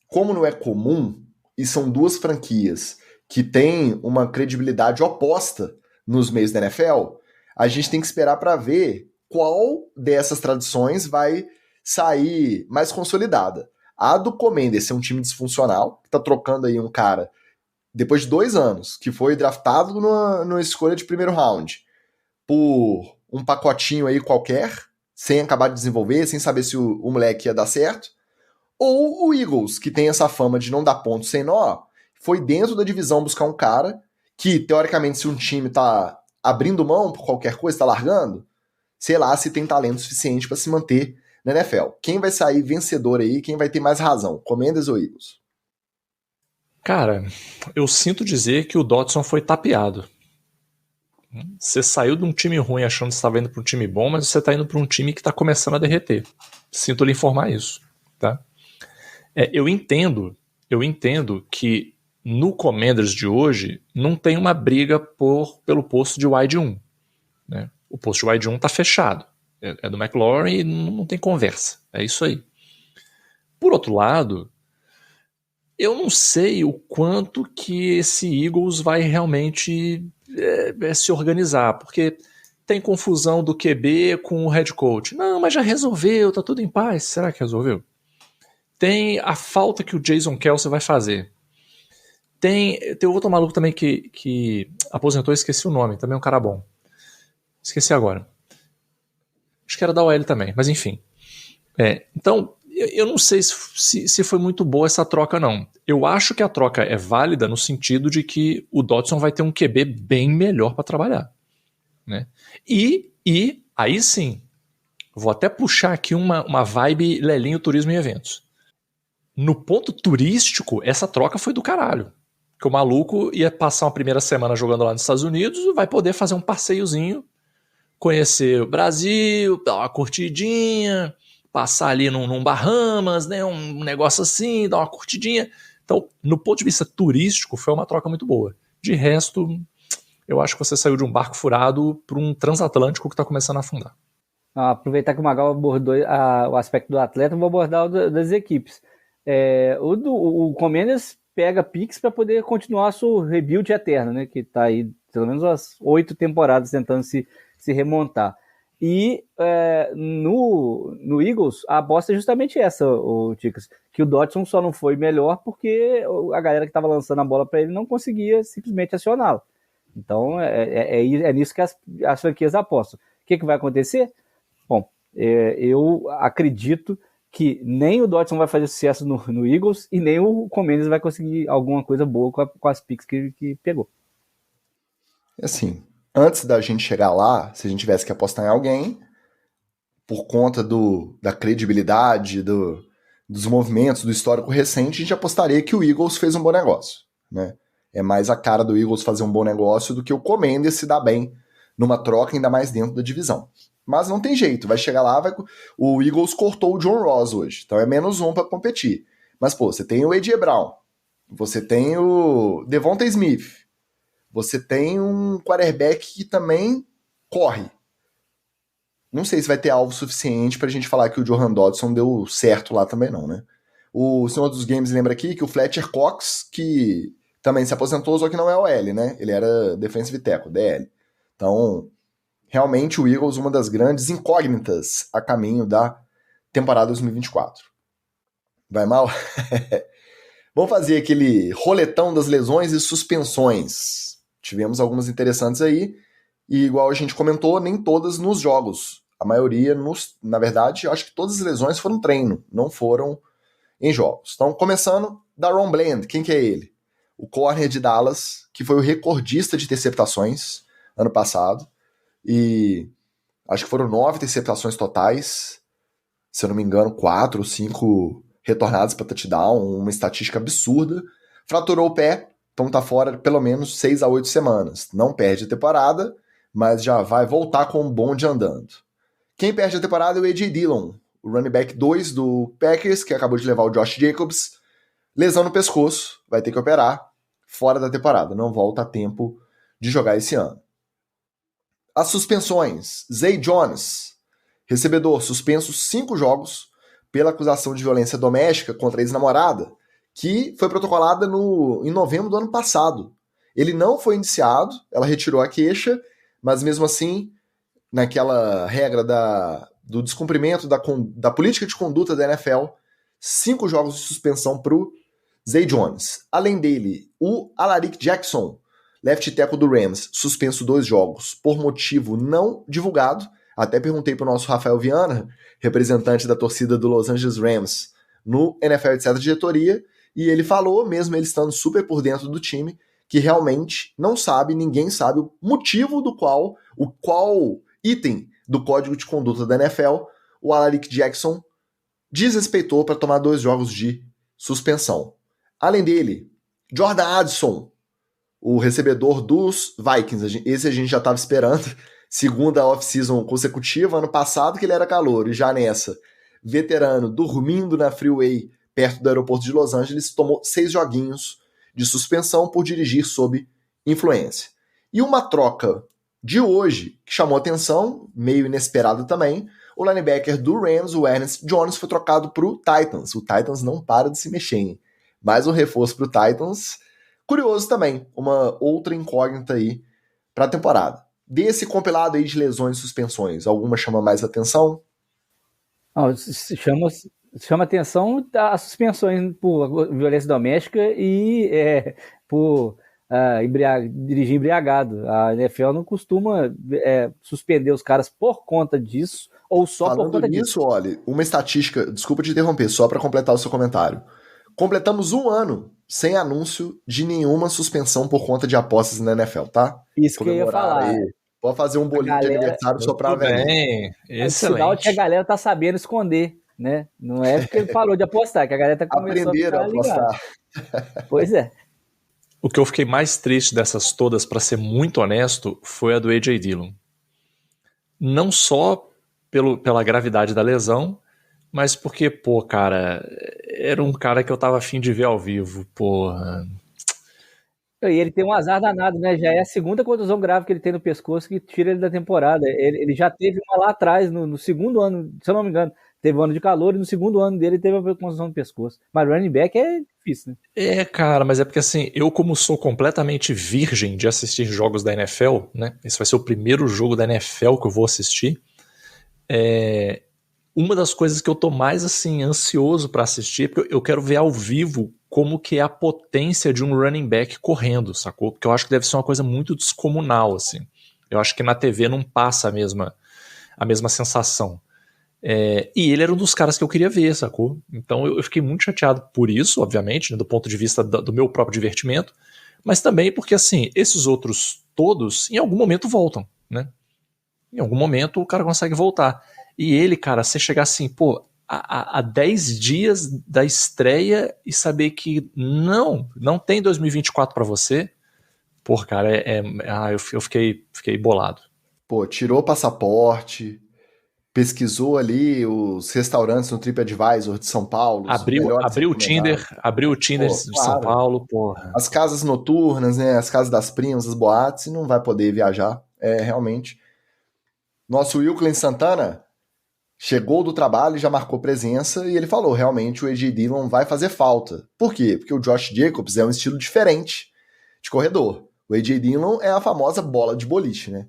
como não é comum, e são duas franquias que têm uma credibilidade oposta nos meios da NFL, a gente tem que esperar para ver qual dessas tradições vai sair mais consolidada. A do Commanders ser um time disfuncional, que tá trocando aí um cara depois de 2 anos, que foi draftado numa escolha de primeiro round, por um pacotinho aí qualquer, sem acabar de desenvolver, sem saber se o moleque ia dar certo, ou o Eagles, que tem essa fama de não dar ponto sem nó, foi dentro da divisão buscar um cara que, teoricamente, se um time tá abrindo mão por qualquer coisa, tá largando, sei lá se tem talento suficiente para se manter na NFL. Quem vai sair vencedor aí, quem vai ter mais razão, Commanders ou Eagles? Cara, eu sinto dizer que o Dotson foi tapeado. Você saiu de um time ruim achando que estava indo para um time bom, mas você está indo para um time que está começando a derreter. Sinto lhe informar isso. Tá? Eu entendo que no Commanders de hoje não tem uma briga pelo posto de wide 1. Né? O posto de wide 1 está fechado. É do McLaurin e não tem conversa. É isso aí. Por outro lado, eu não sei o quanto que esse Eagles vai realmente se organizar, porque tem confusão do QB com o head coach. Não, mas já resolveu, tá tudo em paz. Será que resolveu? Tem a falta que o Jason Kelce vai fazer. Tem outro maluco também que aposentou, esqueci o nome, também é um cara bom. Esqueci agora. Acho que era da OL também, mas enfim. Então, eu não sei se foi muito boa essa troca, não. Eu acho que a troca é válida no sentido de que o Dotson vai ter um QB bem melhor para trabalhar. Né? E aí sim, vou até puxar aqui uma vibe Lelinho Turismo e Eventos. No ponto turístico, essa troca foi do caralho. Que o maluco ia passar uma primeira semana jogando lá nos Estados Unidos, vai poder fazer um passeiozinho, conhecer o Brasil, dar uma curtidinha, passar ali num Bahamas, né, um negócio assim, dar uma curtidinha. Então, no ponto de vista turístico, foi uma troca muito boa. De resto, eu acho que você saiu de um barco furado para um transatlântico que está começando a afundar. Aproveitar que o Magal abordou o aspecto do atleta, vou abordar o das equipes. O Commanders pega picks para poder continuar seu rebuild eterno, né, que está aí pelo menos umas 8 temporadas tentando se remontar. E no Eagles, a aposta é justamente essa, o Ticas, que o Dotson só não foi melhor porque a galera que estava lançando a bola para ele não conseguia simplesmente acioná-lo. Então, é nisso que as franquias apostam. O que vai acontecer? Bom, eu acredito que nem o Dotson vai fazer sucesso no Eagles e nem o Commanders vai conseguir alguma coisa boa com as picks que pegou. Assim, antes da gente chegar lá, se a gente tivesse que apostar em alguém, por conta da credibilidade, dos movimentos, do histórico recente, a gente apostaria que o Eagles fez um bom negócio. Né? É mais a cara do Eagles fazer um bom negócio do que o Commanders se dar bem numa troca, ainda mais dentro da divisão. Mas não tem jeito, vai chegar lá, o Eagles cortou o John Ross hoje, então é -1 para competir. Mas, pô, você tem o A.J. Brown, você tem o Devonta Smith, você tem um quarterback que também corre. Não sei se vai ter alvo suficiente pra gente falar que o Johan Dodson deu certo lá também não, né? O senhor dos games lembra aqui que o Fletcher Cox, que também se aposentou, só que não é OL, né? Ele era defensive tackle, DL. Então, realmente o Eagles, uma das grandes incógnitas a caminho da temporada 2024. Vai mal? Vamos fazer aquele roletão das lesões e suspensões. Tivemos algumas interessantes aí, e igual a gente comentou, nem todas nos jogos. A maioria, na verdade, eu acho que todas as lesões foram treino, não foram em jogos. Então, começando, Daron Bland, quem que é ele? O corner de Dallas, que foi o recordista de interceptações ano passado, e acho que foram 9 interceptações totais, se eu não me engano, 4 ou 5 retornadas para touchdown, uma estatística absurda. Fraturou o pé, então tá fora pelo menos 6 a 8 semanas. Não perde a temporada, mas já vai voltar com o bonde andando. Quem perde a temporada é o A.J. Dillon, o running back 2 do Packers, que acabou de levar o Josh Jacobs. Lesão no pescoço, vai ter que operar, fora da temporada, não volta a tempo de jogar esse ano. As suspensões, Zay Jones, recebedor, suspenso 5 jogos pela acusação de violência doméstica contra a ex-namorada, que foi protocolada em novembro do ano passado. Ele não foi indiciado, ela retirou a queixa, mas mesmo assim, naquela regra do descumprimento da política de conduta da NFL, 5 jogos de suspensão pro Zay Jones. Além dele, o Alaric Jackson, left tackle do Rams, suspenso 2 jogos por motivo não divulgado. Até perguntei para o nosso Rafael Viana, representante da torcida do Los Angeles Rams no NFL etc. diretoria, e ele falou, mesmo ele estando super por dentro do time, que realmente não sabe, ninguém sabe o motivo do qual item do código de conduta da NFL o Alaric Jackson desrespeitou para tomar 2 jogos de suspensão. Além dele, Jordan Addison, o recebedor dos Vikings, esse a gente já estava esperando, segunda off-season consecutiva, ano passado que ele era calouro, e já nessa, veterano, dormindo na freeway perto do aeroporto de Los Angeles, tomou 6 joguinhos de suspensão por dirigir sob influência. E uma troca de hoje, que chamou atenção, meio inesperada também, o linebacker do Rams, o Ernest Jones, foi trocado para o Titans. O Titans não para de se mexer, hein? Mais um reforço para o Titans. Curioso também, uma outra incógnita aí para a temporada. Desse compilado aí de lesões e suspensões, alguma chama mais atenção? Chama atenção as suspensões por violência doméstica e por dirigir embriagado. A NFL não costuma suspender os caras por conta disso ou só Falando por conta nisso, disso. Olha, uma estatística, desculpa te interromper, só para completar o seu comentário. Completamos 1 ano sem anúncio de nenhuma suspensão por conta de apostas na NFL, tá? Isso que eu ia falar. Aí. Pode fazer um bolinho de aniversário só pra ver. Bem, é sinal que a galera tá sabendo esconder, né? Não é porque ele falou de apostar, que a galera tá começando Aprenderam a apostar. Pois é. O que eu fiquei mais triste dessas todas, para ser muito honesto, foi a do A.J. Dillon. Não só pela gravidade da lesão, mas porque, cara, era um cara que eu tava afim de ver ao vivo, porra. E ele tem um azar danado, né? Já é a segunda contusão grave que ele tem no pescoço que tira ele da temporada. Ele já teve uma lá atrás, no segundo ano, se eu não me engano, teve um ano de calor e no segundo ano dele teve a contusão no pescoço. Mas running back é difícil, né? Cara, mas é porque assim, eu como sou completamente virgem de assistir jogos da NFL, né? Esse vai ser o primeiro jogo da NFL que eu vou assistir. Uma das coisas que eu tô mais assim ansioso para assistir é porque eu quero ver ao vivo como que é a potência de um running back correndo, sacou? Porque eu acho que deve ser uma coisa muito descomunal, assim. Eu acho que na TV não passa a mesma sensação. E ele era um dos caras que eu queria ver, sacou? Então eu fiquei muito chateado por isso, obviamente, né, do ponto de vista do meu próprio divertimento, mas também porque, assim, esses outros todos, em algum momento voltam, né? Em algum momento o cara consegue voltar. E ele, cara, você chegar assim, há 10 dias da estreia e saber que não tem 2024 pra você, cara, eu fiquei bolado. Tirou o passaporte, pesquisou ali os restaurantes no TripAdvisor de São Paulo. Abriu o Tinder de São Paulo, porra. As casas noturnas, né, as casas das primas, as boates, e não vai poder viajar, realmente. Nosso Wilklin Santana chegou do trabalho e já marcou presença, e ele falou, realmente o A.J. Dillon vai fazer falta. Por quê? Porque o Josh Jacobs é um estilo diferente de corredor. O A.J. Dillon é a famosa bola de boliche, né?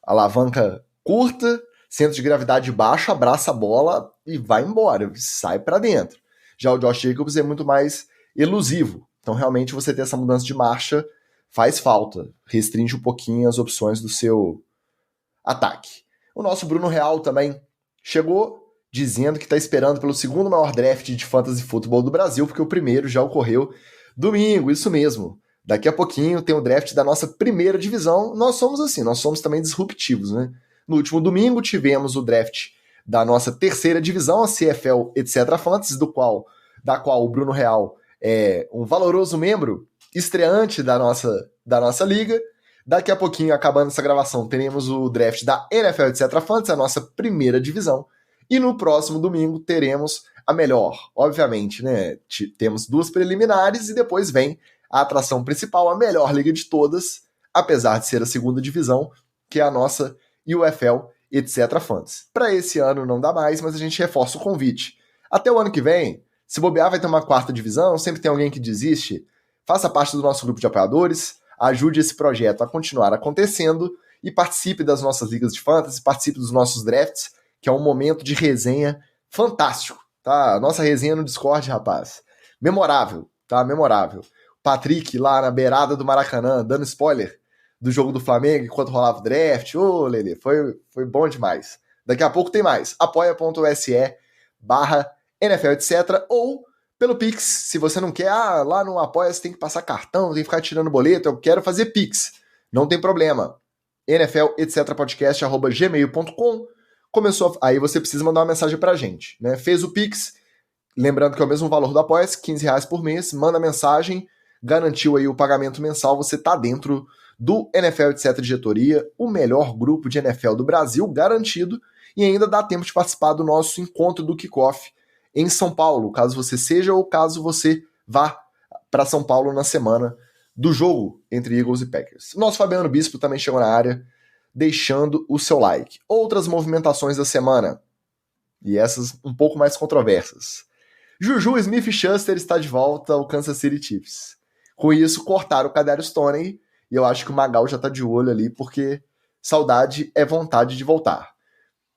Alavanca curta, centro de gravidade baixo, abraça a bola e vai embora, sai para dentro. Já o Josh Jacobs é muito mais elusivo. Então, realmente, você ter essa mudança de marcha faz falta. Restringe um pouquinho as opções do seu ataque. O nosso Bruno Real também chegou dizendo que está esperando pelo segundo maior draft de fantasy futebol do Brasil, porque o primeiro já ocorreu domingo, isso mesmo. Daqui a pouquinho tem o draft da nossa primeira divisão. Nós somos também disruptivos, né? No último domingo tivemos o draft da nossa terceira divisão, a CFL etc. Fantasy, da qual o Bruno Real é um valoroso membro, estreante da nossa liga. Daqui a pouquinho, acabando essa gravação, teremos o draft da NFL etc. Fantasy, a nossa primeira divisão. E no próximo domingo teremos a melhor, obviamente, né? Temos 2 preliminares e depois vem a atração principal, a melhor liga de todas, apesar de ser a segunda divisão, que é a nossa UFL etc. Fantasy. Para esse ano não dá mais, mas a gente reforça o convite. Até o ano que vem, se bobear vai ter uma 4ª divisão, sempre tem alguém que desiste, faça parte do nosso grupo de apoiadores, ajude esse projeto a continuar acontecendo e participe das nossas ligas de fantasy, participe dos nossos drafts, que é um momento de resenha fantástico, tá? A nossa resenha no Discord, rapaz, memorável. tá? Memorável. Patrick lá na beirada do Maracanã, dando spoiler do jogo do Flamengo enquanto rolava o draft. Ô, Lelê, foi bom demais. Daqui a pouco tem mais. apoia.se/NFL, etc. Ou pelo Pix, se você não quer, lá no Apoia você tem que passar cartão, tem que ficar tirando boleto, eu quero fazer Pix. Não tem problema. NFL, etc. podcast@gmail.com. Começou, aí você precisa mandar uma mensagem pra gente, né? Fez o Pix, lembrando que é o mesmo valor do Apoia, R$15 por mês, manda mensagem, garantiu aí o pagamento mensal, você tá dentro do NFL, etc. Diretoria, o melhor grupo de NFL do Brasil, garantido, e ainda dá tempo de participar do nosso encontro do Kickoff em São Paulo, caso você seja ou caso você vá para São Paulo na semana do jogo entre Eagles e Packers. O nosso Fabiano Bispo também chegou na área, deixando o seu like. Outras movimentações da semana, e essas um pouco mais controversas. Juju Smith-Schuster está de volta ao Kansas City Chiefs. Com isso, cortaram o Kadarius Toney, e eu acho que o Magal já está de olho ali, porque saudade é vontade de voltar.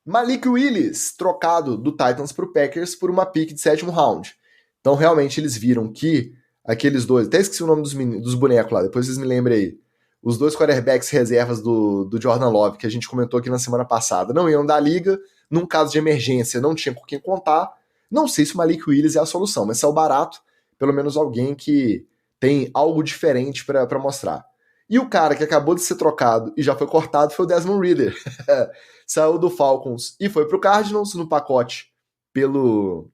Malik Willis, trocado do Titans para o Packers por uma pick de 7º round. Então, realmente, eles viram que aqueles dois, até esqueci o nome dos bonecos lá, depois vocês me lembrem aí, os dois quarterbacks reservas do Jordan Love, que a gente comentou aqui na semana passada, não iam da liga, num caso de emergência, não tinha com quem contar. Não sei se o Malik Willis é a solução, mas se é o barato, pelo menos alguém que tem algo diferente para mostrar. E o cara que acabou de ser trocado e já foi cortado foi o Desmond Ridder. Saiu do Falcons e foi pro Cardinals no pacote pelo...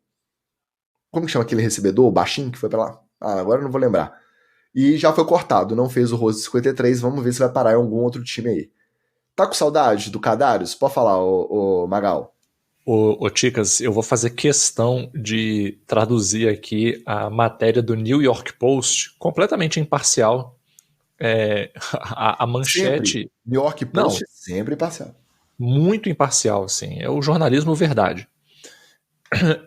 Como que chama aquele recebedor? O baixinho que foi pra lá? Agora eu não vou lembrar. E já foi cortado, não fez o Rose 53, vamos ver se vai parar em algum outro time aí. Tá com saudade do Kadarius? Pode falar, ô Magal. Ô Ticas, eu vou fazer questão de traduzir aqui a matéria do New York Post, completamente imparcial. A manchete... Sempre. New York Post é sempre imparcial. Muito imparcial, sim. É o jornalismo verdade.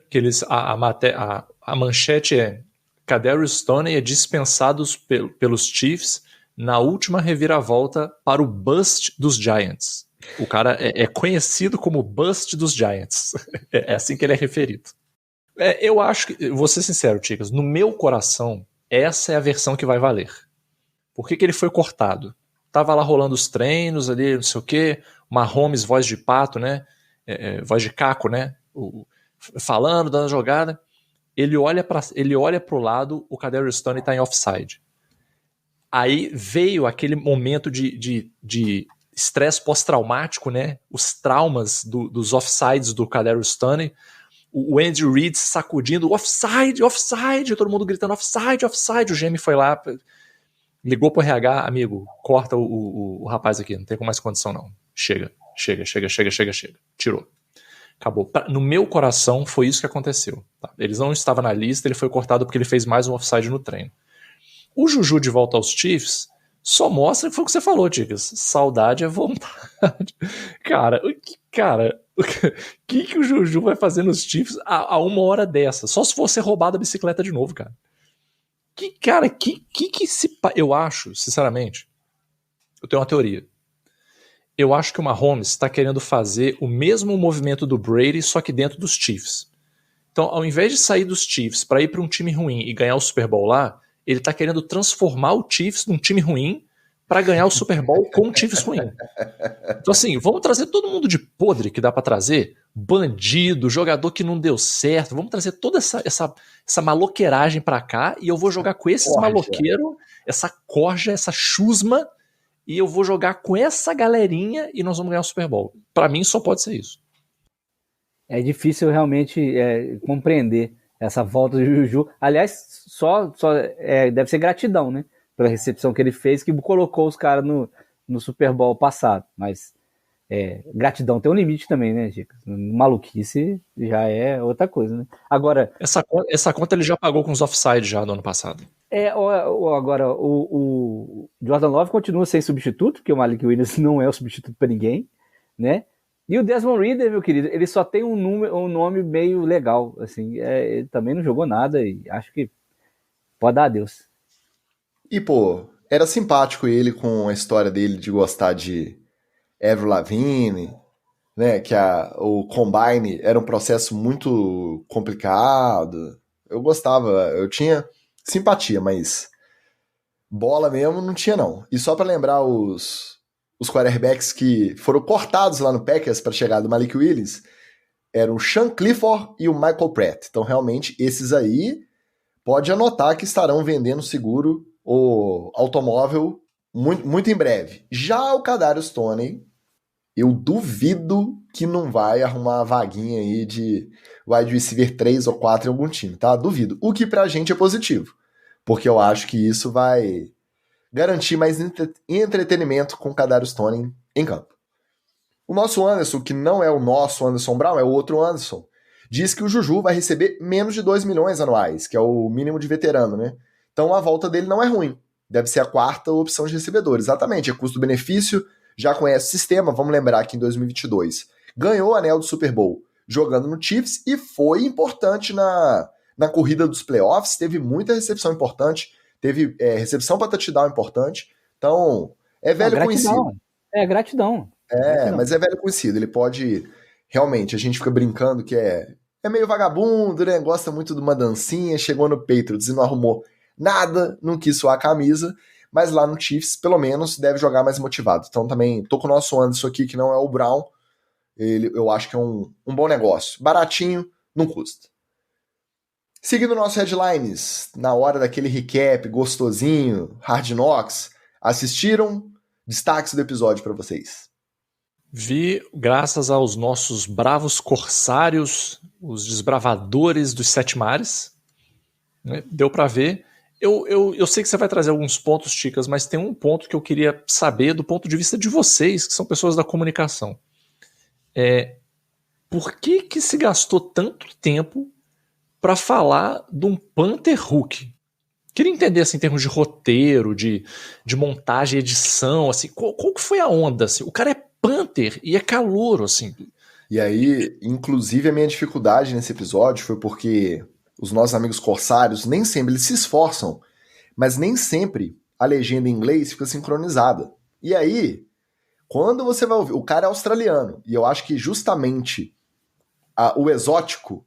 Que a manchete é: Kadarius Toney é dispensado pelos Chiefs na última reviravolta para o bust dos Giants. O cara é conhecido como bust dos Giants. É assim que ele é referido. Eu acho que, vou ser sincero, Ticas, no meu coração, essa é a versão que vai valer. Por que ele foi cortado? Tava lá rolando os treinos ali, não sei o quê, Mahomes, voz de pato, né? Voz de caco, né? Falando, dando jogada. Ele olha pro lado, o Kadarius Toney tá em offside. Aí veio aquele momento de estresse pós-traumático, né? Os traumas dos offsides do Kadarius Toney. O Andy Reid se sacudindo, offside, offside, todo mundo gritando offside, offside. O GM foi lá, ligou pro RH, amigo, corta o rapaz aqui, não tem com mais condição não. Chega. Tirou. Acabou. No meu coração, foi isso que aconteceu. Tá? Eles não estavam na lista, ele foi cortado porque ele fez mais um offside no treino. O Juju de volta aos Chiefs só mostra que foi o que você falou, Ticas. Saudade é vontade. Cara, o que o Juju vai fazer nos Chiefs a uma hora dessa? Só se fosse roubado a bicicleta de novo, cara. Eu acho, sinceramente, eu tenho uma teoria. Eu acho que o Mahomes está querendo fazer o mesmo movimento do Brady, só que dentro dos Chiefs. Então, ao invés de sair dos Chiefs para ir para um time ruim e ganhar o Super Bowl lá, ele está querendo transformar o Chiefs num time ruim para ganhar o Super Bowl com o Chiefs ruim. Então, assim, vamos trazer todo mundo de podre que dá para trazer, bandido, jogador que não deu certo, vamos trazer toda essa maloqueiragem para cá e eu vou jogar com esses maloqueiros, essa corja, essa chusma, e eu vou jogar com essa galerinha e nós vamos ganhar o Super Bowl. Para mim, só pode ser isso. É difícil realmente compreender essa volta do Juju. Aliás, deve ser gratidão, né? Pela recepção que ele fez, que colocou os caras no Super Bowl passado. Mas gratidão tem um limite também, né, Dica? Maluquice já é outra coisa, né? Agora... Essa conta ele já pagou com os offside já no ano passado. Agora, o Jordan Love continua sem substituto, porque o Malik Willis não é o substituto para ninguém, né? E o Desmond Ridder, meu querido, ele só tem um nome meio legal, assim, ele também não jogou nada e acho que pode dar adeus. E, pô, era simpático ele com a história dele de gostar de Avril Lavigne, né, que o Combine era um processo muito complicado. Eu gostava, eu tinha simpatia, mas bola mesmo não tinha não. E só pra lembrar os quarterbacks que foram cortados lá no Packers para chegar do Malik Willis, eram o Sean Clifford e o Michael Pratt. Então realmente esses aí pode anotar que estarão vendendo seguro o automóvel muito, muito em breve. Já o Kadarius Toney, eu duvido que não vai arrumar uma vaguinha aí de wide receiver 3 ou 4 em algum time, tá? Duvido. O que pra gente é positivo, porque eu acho que isso vai garantir mais entretenimento com o Kadarius Toney em campo. O nosso Anderson, que não é o nosso Anderson Brown, é o outro Anderson, diz que o Juju vai receber menos de 2 milhões anuais, que é o mínimo de veterano, né? Então a volta dele não é ruim. Deve ser a quarta opção de recebedor. Exatamente, é custo-benefício, já conhece o sistema. Vamos lembrar que em 2022 ganhou o anel do Super Bowl jogando no Chiefs e foi importante na corrida dos playoffs, teve muita recepção importante, teve recepção para touchdown importante. Então, é velho conhecido. Gratidão. Mas é velho conhecido. Ele pode... Realmente, a gente fica brincando que é meio vagabundo, né? Gosta muito de uma dancinha, chegou no Patriots e não arrumou nada, não quis suar a camisa, mas lá no Chiefs, pelo menos, deve jogar mais motivado. Então também tô com o nosso Anderson aqui, que não é o Brown. Eu acho que é um bom negócio. Baratinho, não custa. Seguindo nossos headlines, na hora daquele recap gostosinho, Hard Knocks, assistiram? Destaques do episódio para vocês. Vi, graças aos nossos bravos corsários, os desbravadores dos sete mares, né? Deu para ver. Eu sei que você vai trazer alguns pontos, Chicas, mas tem um ponto que eu queria saber do ponto de vista de vocês, que são pessoas da comunicação. Por que se gastou tanto tempo para falar de um Panther Hook? Queria entender, assim, em termos de roteiro, de montagem, edição, assim, qual que foi a onda? Assim? O cara é Panther e é calouro, assim. E aí, inclusive, a minha dificuldade nesse episódio foi porque os nossos amigos corsários nem sempre eles se esforçam, mas nem sempre a legenda em inglês fica sincronizada. E aí, quando você vai ouvir... O cara é australiano, e eu acho que justamente o exótico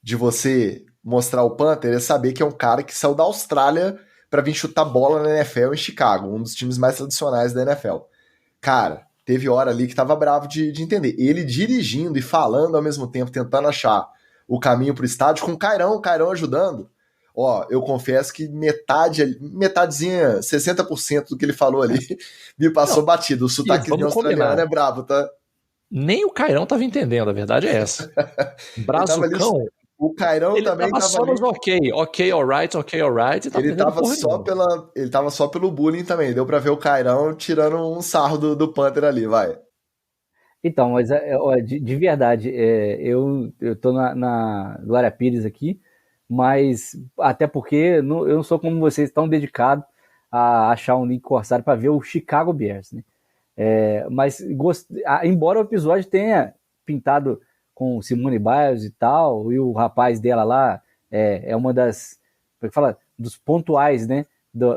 de você mostrar o Panther é saber que é um cara que saiu da Austrália para vir chutar bola na NFL em Chicago, um dos times mais tradicionais da NFL. Cara, teve hora ali que tava bravo de entender. Ele dirigindo e falando ao mesmo tempo, tentando achar o caminho pro estádio, com o Cairão ajudando. Ó, eu confesso que metadezinha, 60% do que ele falou ali, me passou batido. O sotaquezinho australiano é bravo, tá? Nem o Cairão tava entendendo, a verdade é essa. Brazucão... O Cairão também tava só nos ok, alright. Ele tava só pelo bullying também. Deu pra ver o Cairão tirando um sarro do Panther ali, vai. Então, mas de verdade, eu tô na Glória Pires aqui, mas até porque eu não sou como vocês, tão dedicado a achar um link corsário para ver o Chicago Bears, né? Mas embora o episódio tenha pintado com Simone Biles e tal, e o rapaz dela lá é uma das, como é que fala, dos pontuais, né,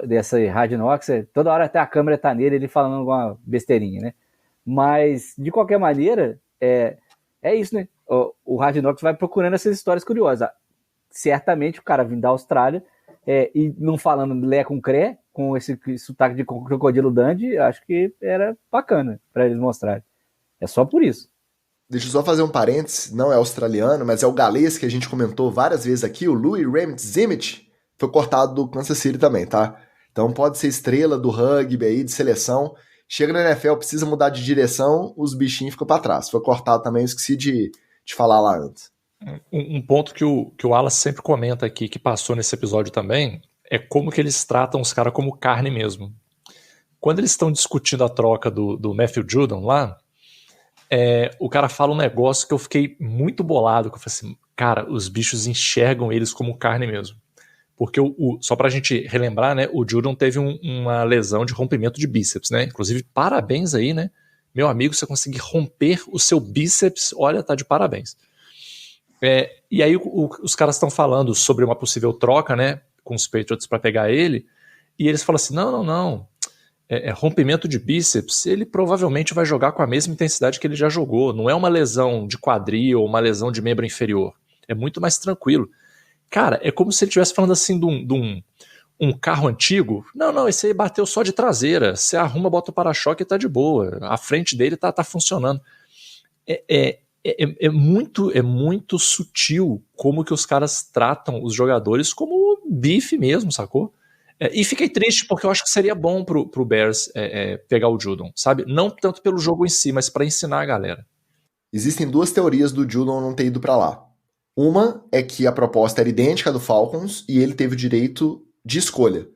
dessa Hard Knocks, toda hora até a câmera tá nele, ele falando alguma besteirinha, né, mas de qualquer maneira, é isso, né, o Hard Knocks vai procurando essas histórias curiosas. Certamente o cara vindo da Austrália e não falando lé com cré, com esse sotaque de crocodilo Dundee, acho que era bacana para eles mostrarem. É só por isso. Deixa eu só fazer um parênteses, não é australiano, mas é o galês que a gente comentou várias vezes aqui, o Louis Ramsey foi cortado do Kansas City também, tá? Então pode ser estrela do rugby aí, de seleção. Chega na NFL, precisa mudar de direção, os bichinhos ficam pra trás. Foi cortado também, eu esqueci de falar lá antes. Um ponto que o Wallace sempre comenta aqui, que passou nesse episódio também, é como que eles tratam os caras como carne mesmo. Quando eles estão discutindo a troca do Matthew Judon lá, o cara fala um negócio que eu fiquei muito bolado, que eu falei assim, cara, os bichos enxergam eles como carne mesmo. Porque, só pra gente relembrar, né, o Judon teve uma lesão de rompimento de bíceps, né, inclusive parabéns aí, né, meu amigo, você conseguir romper o seu bíceps, olha, tá de parabéns. E aí os caras estão falando sobre uma possível troca, né, com os Patriots pra pegar ele, e eles falam assim, não, rompimento de bíceps, ele provavelmente vai jogar com a mesma intensidade que ele já jogou, não é uma lesão de quadril ou uma lesão de membro inferior, é muito mais tranquilo. Cara, é como se ele estivesse falando assim de um carro antigo. Não, esse aí bateu só de traseira. Você arruma, bota o para-choque e tá de boa. A frente dele tá funcionando. É muito sutil como que os caras tratam os jogadores como bife mesmo, sacou? E fiquei triste porque eu acho que seria bom pro Bears pegar o Judon, sabe? Não tanto pelo jogo em si, mas pra ensinar a galera. Existem duas teorias do Judon não ter ido pra lá. Uma é que a proposta era idêntica à do Falcons e ele teve o direito de escolha.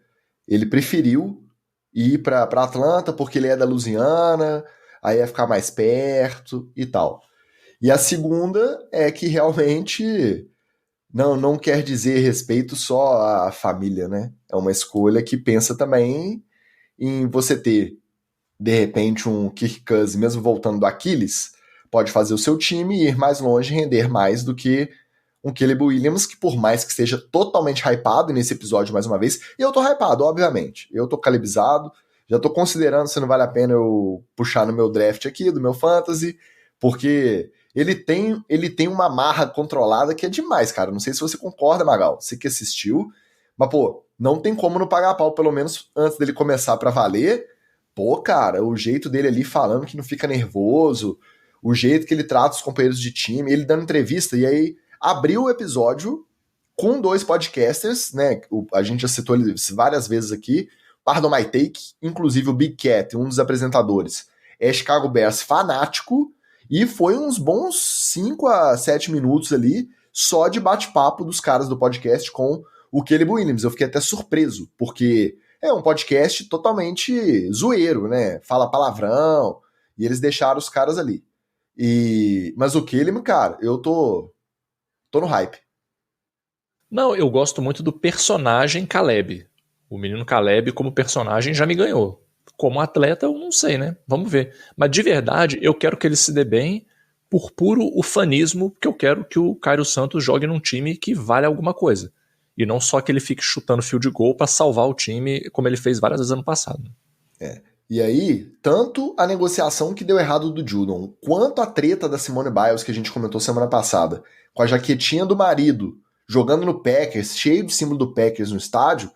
Ele preferiu ir pra Atlanta porque ele é da Louisiana, aí ia ficar mais perto e tal. E a segunda é que realmente não quer dizer respeito só à família, né? É uma escolha que pensa também em você ter, de repente, um Kirk Cousins, mesmo voltando do Aquiles, pode fazer o seu time ir mais longe e render mais do que um Caleb Williams, que por mais que esteja totalmente hypado nesse episódio mais uma vez, e eu tô hypado, obviamente. Eu tô calibrizado, já tô considerando se não vale a pena eu puxar no meu draft aqui, do meu fantasy, porque ele tem uma marra controlada que é demais, cara. Não sei se você concorda, Magal, você que assistiu, mas, pô, não tem como não pagar pau, pelo menos antes dele começar pra valer. Pô, cara, o jeito dele ali falando que não fica nervoso, o jeito que ele trata os companheiros de time, ele dando entrevista, e aí abriu o episódio com 2 podcasters, né? A gente já citou ele várias vezes aqui, Pardon My Take, inclusive o Big Cat, um dos apresentadores, é Chicago Bears fanático, e foi uns bons 5 a 7 minutos ali só de bate-papo dos caras do podcast com o Caleb Williams. Eu fiquei até surpreso, porque é um podcast totalmente zoeiro, né? Fala palavrão, e eles deixaram os caras ali. Mas o Caleb, cara, eu tô no hype. Não, eu gosto muito do personagem Caleb. O menino Caleb como personagem já me ganhou. Como atleta, eu não sei, né? Vamos ver. Mas de verdade, eu quero que ele se dê bem por puro ufanismo, porque eu quero que o Cairo Santos jogue num time que vale alguma coisa. E não só que ele fique chutando field goal pra salvar o time, como ele fez várias vezes ano passado. E aí, tanto a negociação que deu errado do Judon, quanto a treta da Simone Biles, que a gente comentou semana passada, com a jaquetinha do marido, jogando no Packers, cheio de símbolo do Packers no estádio,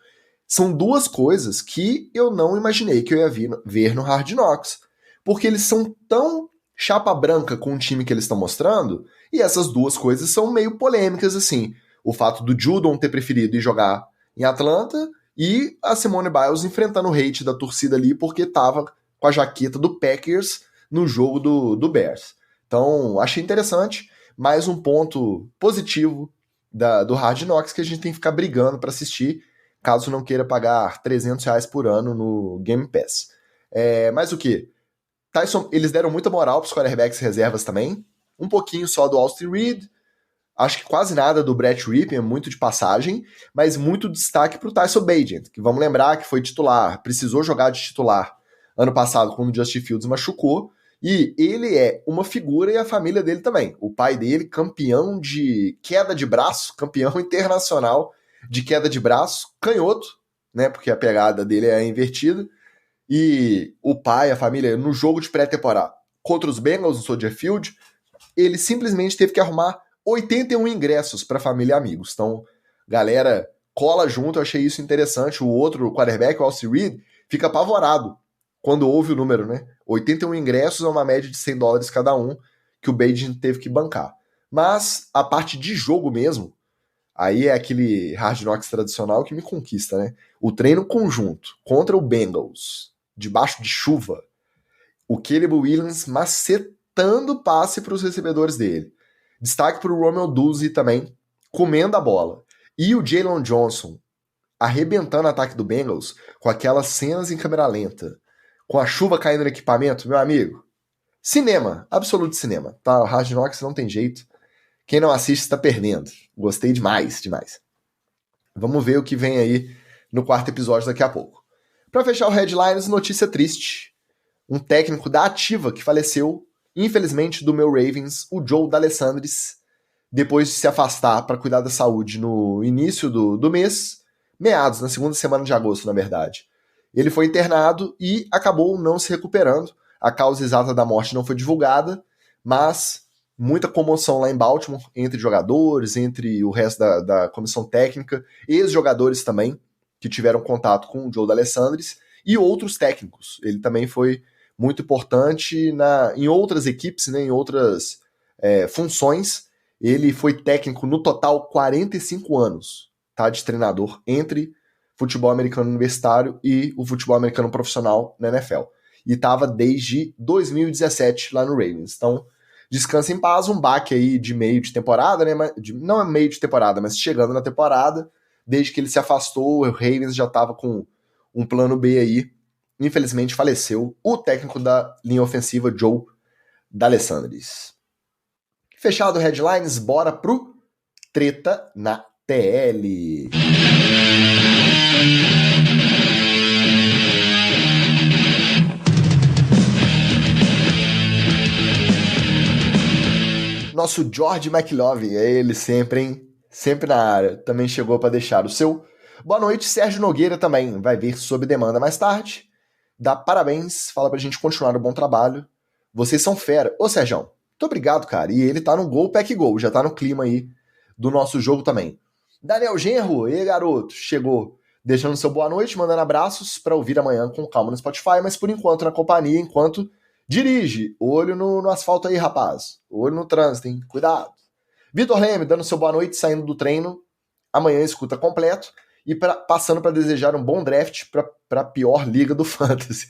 são duas coisas que eu não imaginei que eu ia ver no Hard Knocks. Porque eles são tão chapa branca com o time que eles estão mostrando, e essas duas coisas são meio polêmicas, assim. O fato do Judon ter preferido ir jogar em Atlanta e a Simone Biles enfrentando o hate da torcida ali porque tava com a jaqueta do Packers no jogo do Bears. Então, achei interessante. Mais um ponto positivo do Hard Knocks que a gente tem que ficar brigando para assistir, caso não queira pagar R$300 por ano no Game Pass. Mas o que? Tyson, eles deram muita moral para os quarterbacks reservas também. Um pouquinho só do Austin Reed. Acho que quase nada do Brett Rypien, muito de passagem, mas muito destaque para o Tyson Bagent, que vamos lembrar que foi titular, precisou jogar de titular ano passado quando o Justin Fields machucou, e ele é uma figura e a família dele também. O pai dele, campeão de queda de braço, campeão internacional de queda de braço, canhoto, né, porque a pegada dele é invertida, e o pai, a família, no jogo de pré-temporada contra os Bengals no Soldier Field, ele simplesmente teve que arrumar 81 ingressos para família e amigos. Então, galera, cola junto, eu achei isso interessante. O outro quarterback, o Austin Reed, fica apavorado quando ouve o número, né? 81 ingressos é uma média de $100 cada um que o Bagent teve que bancar. Mas a parte de jogo mesmo, aí é aquele Hard Knocks tradicional que me conquista, né? O treino conjunto contra o Bengals, debaixo de chuva, o Caleb Williams macetando passe para os recebedores dele. Destaque para o Romeo Duzzi também, comendo a bola. E o Jalen Johnson arrebentando o ataque do Bengals com aquelas cenas em câmera lenta, com a chuva caindo no equipamento, meu amigo. Cinema, absoluto cinema. Tá, o Hard Knocks não tem jeito. Quem não assiste está perdendo. Gostei demais. Vamos ver o que vem aí no 4º episódio daqui a pouco. Para fechar o Headlines, notícia triste. Um técnico da Ativa que faleceu, infelizmente, do meu Ravens, o Joe D'Alessandris, depois de se afastar para cuidar da saúde no início do mês, meados, na segunda semana de agosto, na verdade. Ele foi internado e acabou não se recuperando. A causa exata da morte não foi divulgada, mas muita comoção lá em Baltimore, entre jogadores, entre o resto da comissão técnica, ex-jogadores também, que tiveram contato com o Joe D'Alessandris, e outros técnicos. Ele também foi muito importante em outras equipes, né, em outras funções. Ele foi técnico no total 45 anos, tá, de treinador entre futebol americano universitário e o futebol americano profissional na NFL. E estava desde 2017 lá no Ravens. Então, descansa em paz, um baque aí de meio de temporada, né? Não é meio de temporada, mas chegando na temporada. Desde que ele se afastou, o Ravens já estava com um plano B aí. Infelizmente faleceu o técnico da linha ofensiva, Joe D'Alessandris. Fechado headlines, bora pro Treta na TL. Nosso George McLovin, é ele sempre, hein? Sempre na área. Também chegou para deixar o seu boa noite. Sérgio Nogueira também vai vir sob demanda mais tarde. Dá parabéns, fala pra gente continuar o bom trabalho. Vocês são fera. Ô, Sérgio, muito obrigado, cara. E ele tá no Gol Pack Gol, já tá no clima aí do nosso jogo também. Daniel Genro, e garoto, chegou deixando seu boa noite, mandando abraços para ouvir amanhã com calma no Spotify, mas por enquanto na companhia, enquanto dirige. Olho no asfalto aí, rapaz. Olho no trânsito, hein? Cuidado. Vitor Leme, dando seu boa noite, saindo do treino. Amanhã escuta completo. E passando para desejar um bom draft para a pior liga do Fantasy.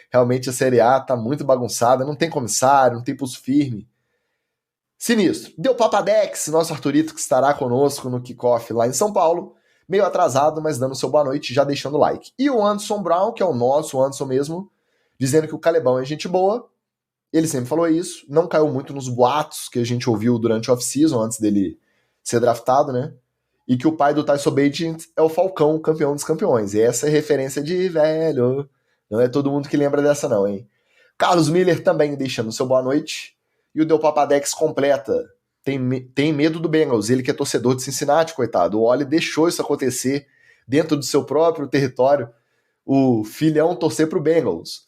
Realmente a Série A tá muito bagunçada, não tem comissário, não tem pulso firme. Sinistro. Deu Papadex, nosso Arthurito que estará conosco no kickoff lá em São Paulo. Meio atrasado, mas dando seu boa noite, já deixando o like. E o Anderson Brown, que é o nosso Anderson mesmo, dizendo que o Calebão é gente boa. Ele sempre falou isso. Não caiu muito nos boatos que a gente ouviu durante o off-season, antes dele ser draftado, né? E que o pai do Tyson Bagent é o Falcão, campeão dos campeões. E essa é referência de velho. Não é todo mundo que lembra dessa não, hein? Carlos Miller também deixando seu boa noite. E o Deu Papadex completa. Tem medo do Bengals. Ele que é torcedor de Cincinnati, coitado. O Oli deixou isso acontecer dentro do seu próprio território. O filhão torcer pro Bengals.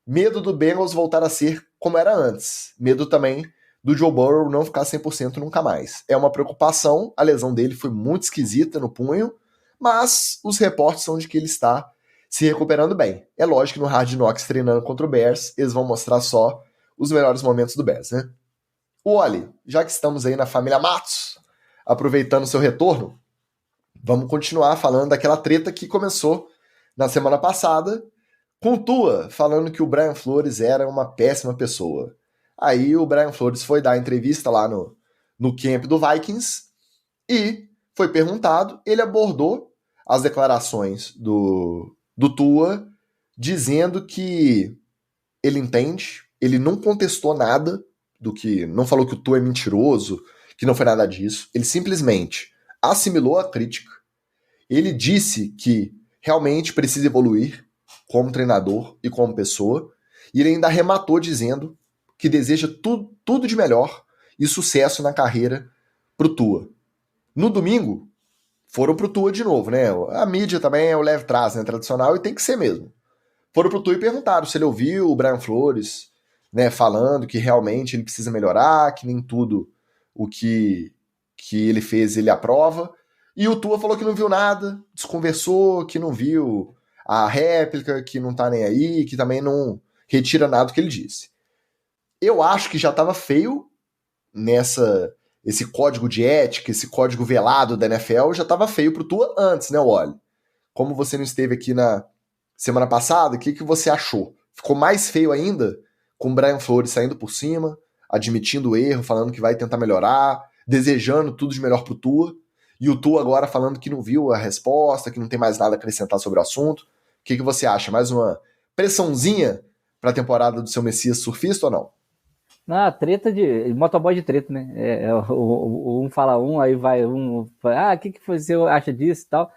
Medo do Bengals voltar a ser como era antes. Medo também do Joe Burrow não ficar 100% nunca mais. É uma preocupação, a lesão dele foi muito esquisita no punho, mas os reportes são de que ele está se recuperando bem. É lógico que no Hard Knocks treinando contra o Bears, eles vão mostrar só os melhores momentos do Bears, né? O Oli, já que estamos aí na família Matos, aproveitando seu retorno, vamos continuar falando daquela treta que começou na semana passada, com Tua falando que o Brian Flores era uma péssima pessoa. Aí o Brian Flores foi dar a entrevista lá no camp do Vikings e foi perguntado, ele abordou as declarações do Tua, dizendo que ele entende, ele não contestou nada do que, não falou que o Tua é mentiroso, que não foi nada disso, ele simplesmente assimilou a crítica, ele disse que realmente precisa evoluir como treinador e como pessoa, e ele ainda arrematou dizendo que deseja tudo de melhor e sucesso na carreira pro Tua. No domingo, foram pro Tua de novo, né? A mídia também é o leve trás, né? Tradicional, e tem que ser mesmo. Foram pro Tua e perguntaram se ele ouviu o Brian Flores, né, falando que realmente ele precisa melhorar, que nem tudo o que ele fez ele aprova. E o Tua falou que não viu nada, desconversou, que não viu a réplica, que não tá nem aí, que também não retira nada do que ele disse. Eu acho que já estava feio esse código de ética, esse código velado da NFL, já estava feio pro Tua antes, né, Wally? Como você não esteve aqui na semana passada, o que você achou? Ficou mais feio ainda com o Brian Flores saindo por cima, admitindo o erro, falando que vai tentar melhorar, desejando tudo de melhor pro Tua, e o Tua agora falando que não viu a resposta, que não tem mais nada a acrescentar sobre o assunto. O que você acha? Mais uma pressãozinha para a temporada do seu Messias surfista ou não? Na treta de motoboy de treta, né? Um fala aí vai um fala, o que você acha disso e tal.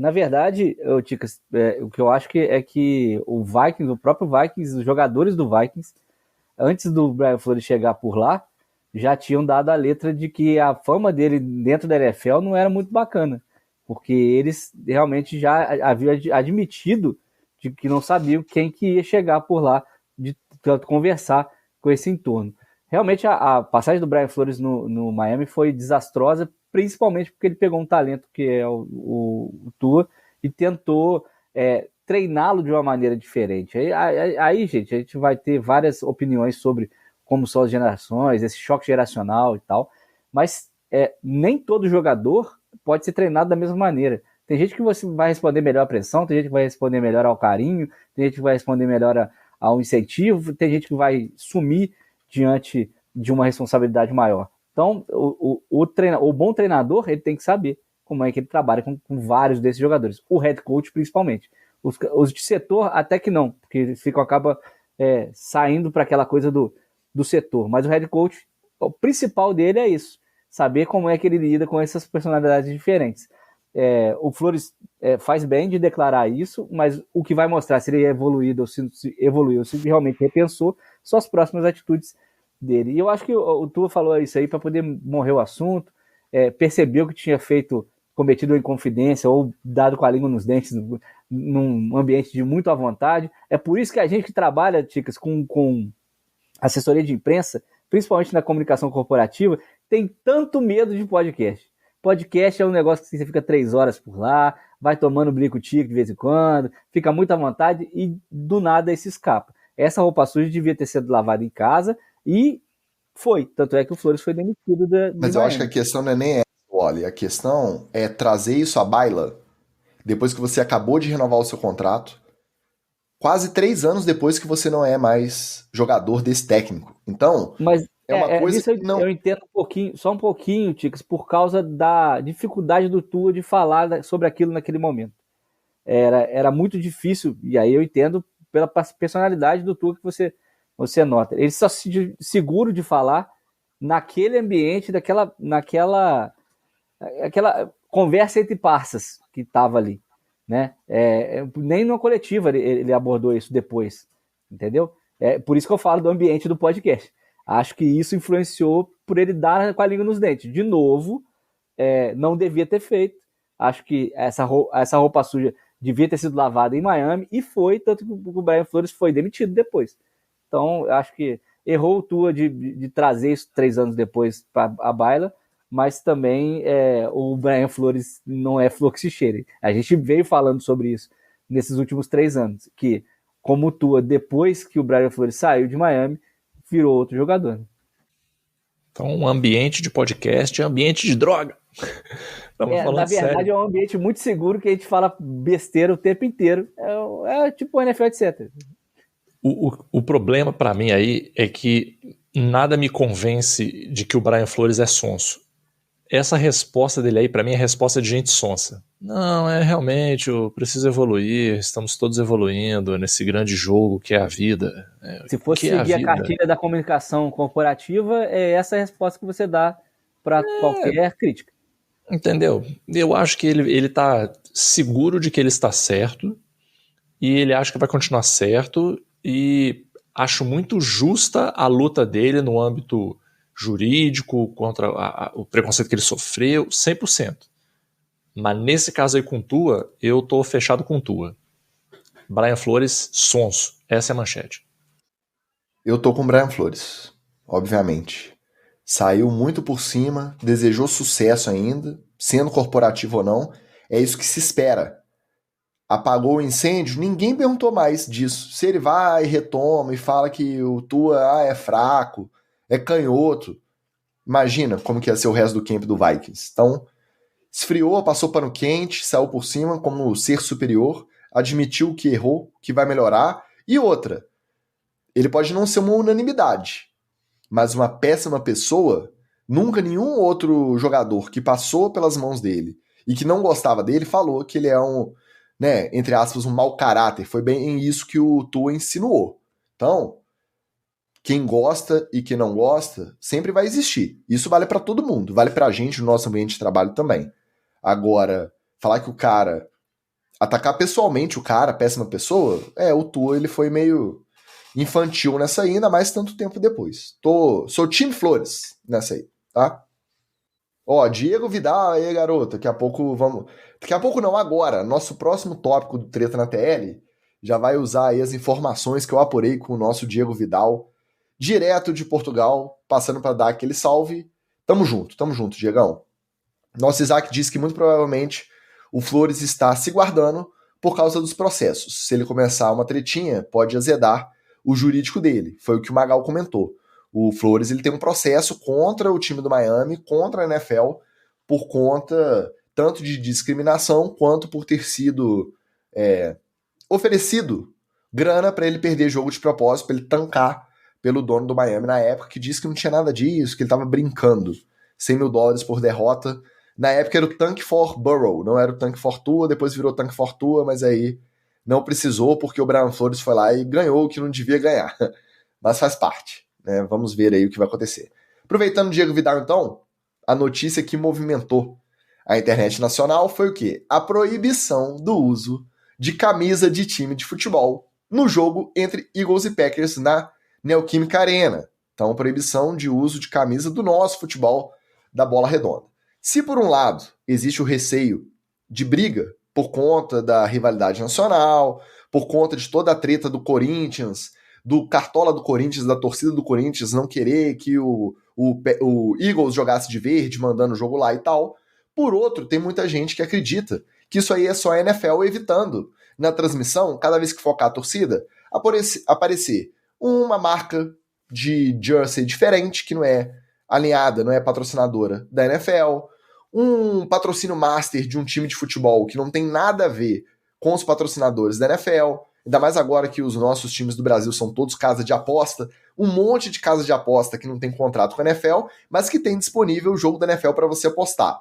Na verdade, Ticas, o que eu acho é que o Vikings, o próprio Vikings, os jogadores do Vikings, antes do Brian Flores chegar por lá, já tinham dado a letra de que a fama dele dentro da NFL não era muito bacana, porque eles realmente já haviam admitido de que não sabiam quem que ia chegar por lá, de tanto conversar com esse entorno. realmente a passagem do Brian Flores no Miami foi desastrosa, principalmente porque ele pegou um talento que é o Tua e tentou treiná-lo de uma maneira diferente. Aí, gente, a gente vai ter várias opiniões sobre como são as gerações, esse choque geracional e tal, mas nem todo jogador pode ser treinado da mesma maneira. Tem gente que você vai responder melhor à pressão, tem gente que vai responder melhor ao carinho, tem gente que vai responder melhor ao incentivo, tem gente que vai sumir diante de uma responsabilidade maior. Então, o bom treinador, ele tem que saber como é que ele trabalha com vários desses jogadores. O head coach, principalmente. Os de setor, até que não, porque acaba saindo para aquela coisa do setor. Mas o head coach, o principal dele é isso. Saber como é que ele lida com essas personalidades diferentes. O Flores faz bem de declarar isso, mas o que vai mostrar se ele é evoluído ou se evoluiu, se realmente repensou, são as próximas atitudes dele. E eu acho que o Tua falou isso aí para poder morrer o assunto, percebeu que tinha cometido inconfidência ou dado com a língua nos dentes num ambiente de muito à vontade. É por isso que a gente que trabalha, Ticas, com assessoria de imprensa, principalmente na comunicação corporativa, tem tanto medo de podcast. Podcast é um negócio que você fica 3 horas por lá, vai tomando blico-tico de vez em quando, fica muito à vontade e do nada se escapa. Essa roupa suja devia ter sido lavada em casa e foi. Tanto é que o Flores foi demitido Mas eu acho que a questão não é nem essa, olha. A questão é trazer isso à baila depois que você acabou de renovar o seu contrato, quase 3 anos depois que você não é mais jogador desse técnico. Então, mas uma coisa que não... Eu entendo só um pouquinho, Ticas, por causa da dificuldade do Tua de falar sobre aquilo naquele momento. Era muito difícil, e aí eu entendo pela personalidade do Tua que você nota. Ele só se seguro de falar naquele ambiente, naquela conversa entre parças que estava ali, né? Nem numa coletiva ele abordou isso depois, entendeu? Por isso que eu falo do ambiente do podcast. Acho que isso influenciou por ele dar com a língua nos dentes. De novo, não devia ter feito. Acho que essa roupa suja devia ter sido lavada em Miami e foi, tanto que o Brian Flores foi demitido depois. Então, acho que errou o Tua de trazer isso 3 anos depois para a baila, mas também o Brian Flores não é flor que se cheire. A gente veio falando sobre isso nesses últimos 3 anos, que como o Tua, depois que o Brian Flores saiu de Miami, virou outro jogador. Então, um ambiente de podcast é ambiente de droga. Na verdade, sério. É um ambiente muito seguro que a gente fala besteira o tempo inteiro. Tipo o NFL, etc. O problema para mim aí é que nada me convence de que o Brian Flores é sonso. Essa resposta dele aí, para mim, é resposta de gente sonsa. Não, realmente, eu preciso evoluir, estamos todos evoluindo nesse grande jogo que é a vida. Se fosse seguir a cartilha da comunicação corporativa, é essa a resposta que você dá para qualquer crítica. Entendeu? Eu acho que ele tá seguro de que ele está certo e ele acha que vai continuar certo e acho muito justa a luta dele no âmbito jurídico, contra o preconceito que ele sofreu, 100%. Mas nesse caso aí com Tua, eu tô fechado com Tua. Brian Flores, sonso. Essa é a manchete. Eu tô com Brian Flores, obviamente. Saiu muito por cima, desejou sucesso ainda, sendo corporativo ou não, é isso que se espera. Apagou o incêndio, ninguém perguntou mais disso. Se ele vai, retoma e fala que o Tua é fraco, é canhoto. Imagina como que ia ser o resto do camp do Vikings. Então, esfriou, passou pano quente, saiu por cima como ser superior, admitiu que errou, que vai melhorar. E outra, ele pode não ser uma unanimidade, mas uma péssima pessoa, nunca nenhum outro jogador que passou pelas mãos dele e que não gostava dele falou que ele é entre aspas, um mau caráter. Foi bem isso que o Tua insinuou. Então, quem gosta e quem não gosta sempre vai existir. Isso vale para todo mundo, vale pra gente no nosso ambiente de trabalho também. Agora, falar que o cara, atacar pessoalmente o cara, péssima pessoa, o Tua ele foi meio infantil nessa aí, ainda mais tanto tempo depois. Sou time Flores nessa aí, tá? Diego Vidal aí, garoto, daqui a pouco vamos... Daqui a pouco não, agora. Nosso próximo tópico do Treta na TL já vai usar aí as informações que eu apurei com o nosso Diego Vidal direto de Portugal, passando para dar aquele salve. Tamo junto, Diegão. Nosso Isaac disse que muito provavelmente o Flores está se guardando por causa dos processos. Se ele começar uma tretinha, pode azedar o jurídico dele. Foi o que o Magal comentou. O Flores ele tem um processo contra o time do Miami, contra a NFL, por conta tanto de discriminação quanto por ter sido oferecido grana para ele perder jogo de propósito, para ele tancar pelo dono do Miami na época, que disse que não tinha nada disso, que ele estava brincando. $100 mil por derrota. Na época era o Tank for Burrow, não era o Tank for Tua, depois virou Tank for Tua, mas aí não precisou porque o Brian Flores foi lá e ganhou o que não devia ganhar. Mas faz parte, né? Vamos ver aí o que vai acontecer. Aproveitando o Diego Vidal, então, a notícia que movimentou a internet nacional foi o quê? A proibição do uso de camisa de time de futebol no jogo entre Eagles e Packers na Neoquímica Arena. Então, proibição de uso de camisa do nosso futebol da bola redonda. Se por um lado existe o receio de briga por conta da rivalidade nacional, por conta de toda a treta do Corinthians, do cartola do Corinthians, da torcida do Corinthians não querer que o Eagles jogasse de verde, mandando o jogo lá e tal, por outro, tem muita gente que acredita que isso aí é só a NFL evitando na transmissão, cada vez que focar a torcida, aparecer uma marca de jersey diferente, que não é alinhada, não é patrocinadora da NFL, um patrocínio master de um time de futebol que não tem nada a ver com os patrocinadores da NFL, ainda mais agora que os nossos times do Brasil são todos casa de aposta, um monte de casa de aposta que não tem contrato com a NFL, mas que tem disponível o jogo da NFL para você apostar. O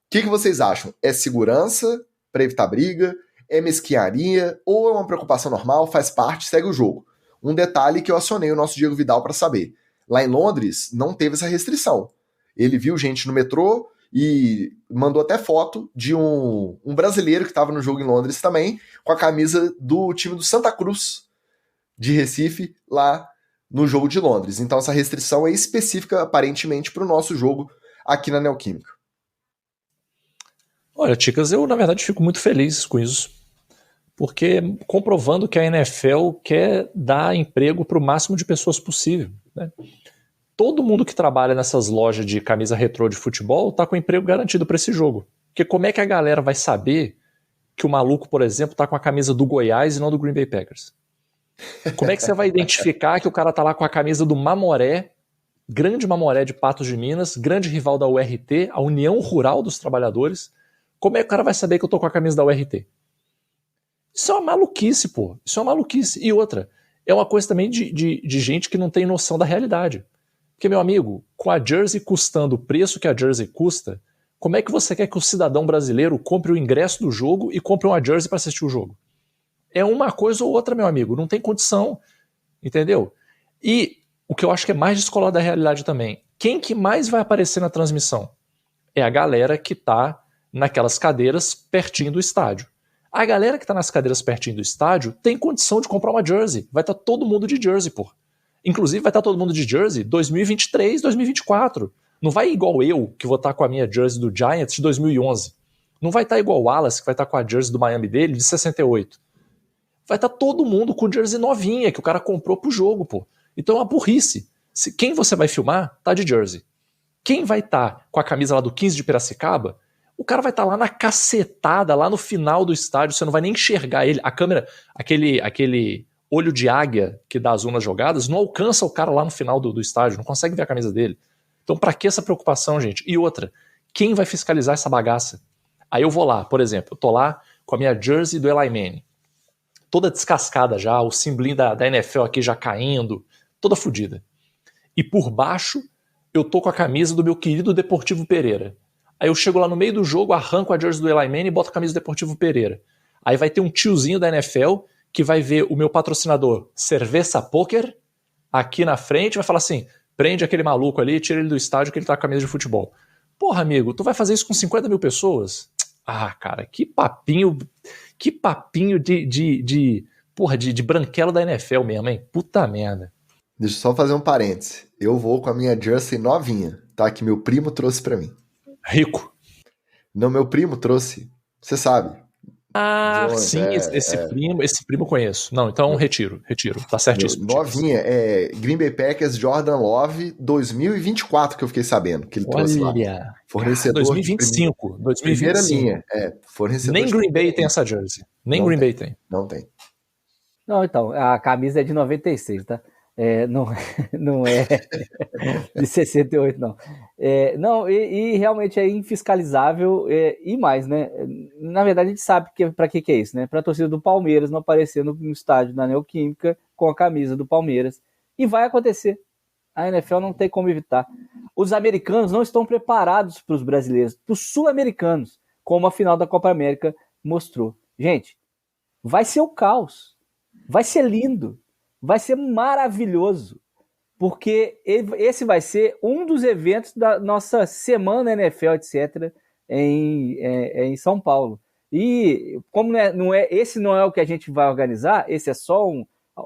que vocês acham? É segurança para evitar briga? É mesquinharia? Ou é uma preocupação normal? Faz parte, segue o jogo. Um detalhe que eu acionei o nosso Diego Vidal para saber. Lá em Londres, não teve essa restrição. Ele viu gente no metrô e mandou até foto de um brasileiro que estava no jogo em Londres também, com a camisa do time do Santa Cruz, de Recife, lá no jogo de Londres. Então essa restrição é específica, aparentemente, para o nosso jogo aqui na Neoquímica. Olha, Ticas, eu na verdade fico muito feliz com isso, porque comprovando que a NFL quer dar emprego para o máximo de pessoas possível, né? Todo mundo que trabalha nessas lojas de camisa retrô de futebol tá com emprego garantido para esse jogo. Porque como é que a galera vai saber que o maluco, por exemplo, tá com a camisa do Goiás e não do Green Bay Packers? Como é que você vai identificar que o cara tá lá com a camisa do Mamoré, grande Mamoré de Patos de Minas, grande rival da URT, a União Rural dos Trabalhadores? Como é que o cara vai saber que eu tô com a camisa da URT? Isso é uma maluquice, pô. Isso é uma maluquice. E outra, é uma coisa também de gente que não tem noção da realidade. Porque, meu amigo, com a jersey custando o preço que a jersey custa, como é que você quer que o cidadão brasileiro compre o ingresso do jogo e compre uma jersey para assistir o jogo? É uma coisa ou outra, meu amigo. Não tem condição. Entendeu? E o que eu acho que é mais descolado da realidade também, quem que mais vai aparecer na transmissão? É a galera que tá naquelas cadeiras pertinho do estádio. A galera que tá nas cadeiras pertinho do estádio tem condição de comprar uma jersey. Vai estar todo mundo de jersey, pô. Inclusive vai estar todo mundo de jersey 2023, 2024. Não vai igual eu, que vou estar com a minha jersey do Giants de 2011. Não vai estar igual o Wallace, que vai estar com a jersey do Miami dele de 68. Vai estar todo mundo com jersey novinha, que o cara comprou pro jogo, pô. Então é uma burrice. Quem você vai filmar, tá de jersey. Quem vai estar com a camisa lá do 15 de Piracicaba, o cara vai estar lá na cacetada, lá no final do estádio, você não vai nem enxergar ele. A câmera, aquele olho de águia que dá zoom nas jogadas, não alcança o cara lá no final do estádio, não consegue ver a camisa dele. Então pra que essa preocupação, gente? E outra, quem vai fiscalizar essa bagaça? Aí eu vou lá, por exemplo, eu tô lá com a minha jersey do Eli Manning, toda descascada já, o simbolinho da NFL aqui já caindo, toda fodida. E por baixo, eu tô com a camisa do meu querido Deportivo Pereira. Aí eu chego lá no meio do jogo, arranco a jersey do Eli Manning e boto a camisa do Deportivo Pereira. Aí vai ter um tiozinho da NFL que vai ver o meu patrocinador Cerveza Poker aqui na frente e vai falar assim, prende aquele maluco ali, tira ele do estádio que ele tá com a camisa de futebol. Porra, amigo, tu vai fazer isso com 50 mil pessoas? Ah, cara, que papinho de branquelo da NFL mesmo, hein? Puta merda. Deixa eu só fazer um parêntese. Eu vou com a minha jersey novinha, tá? Que meu primo trouxe pra mim. Rico. Não, meu primo trouxe. Você sabe. Jones, sim, esse primo eu conheço. Não, então retiro. Tá certíssimo. Novinha, Green Bay Packers Jordan Love 2024 que eu fiquei sabendo que ele trouxe lá. Olha, Fornecedor 2025. Primeira linha. Fornecedor Nem Green Bay tem essa jersey. Nem Green Bay tem. Não tem. Não, então, a camisa é de 96, tá? Não é de 68, não. E realmente é infiscalizável e mais, né? Na verdade, a gente sabe para que é isso, né? Para a torcida do Palmeiras não aparecer no estádio da Neoquímica com a camisa do Palmeiras. E vai acontecer. A NFL não tem como evitar. Os americanos não estão preparados para os brasileiros, para os sul-americanos, como a final da Copa América mostrou. Gente, vai ser o caos. Vai ser lindo. Vai ser maravilhoso, porque esse vai ser um dos eventos da nossa semana NFL, etc., em São Paulo. E como esse não é o que a gente vai organizar, esse é só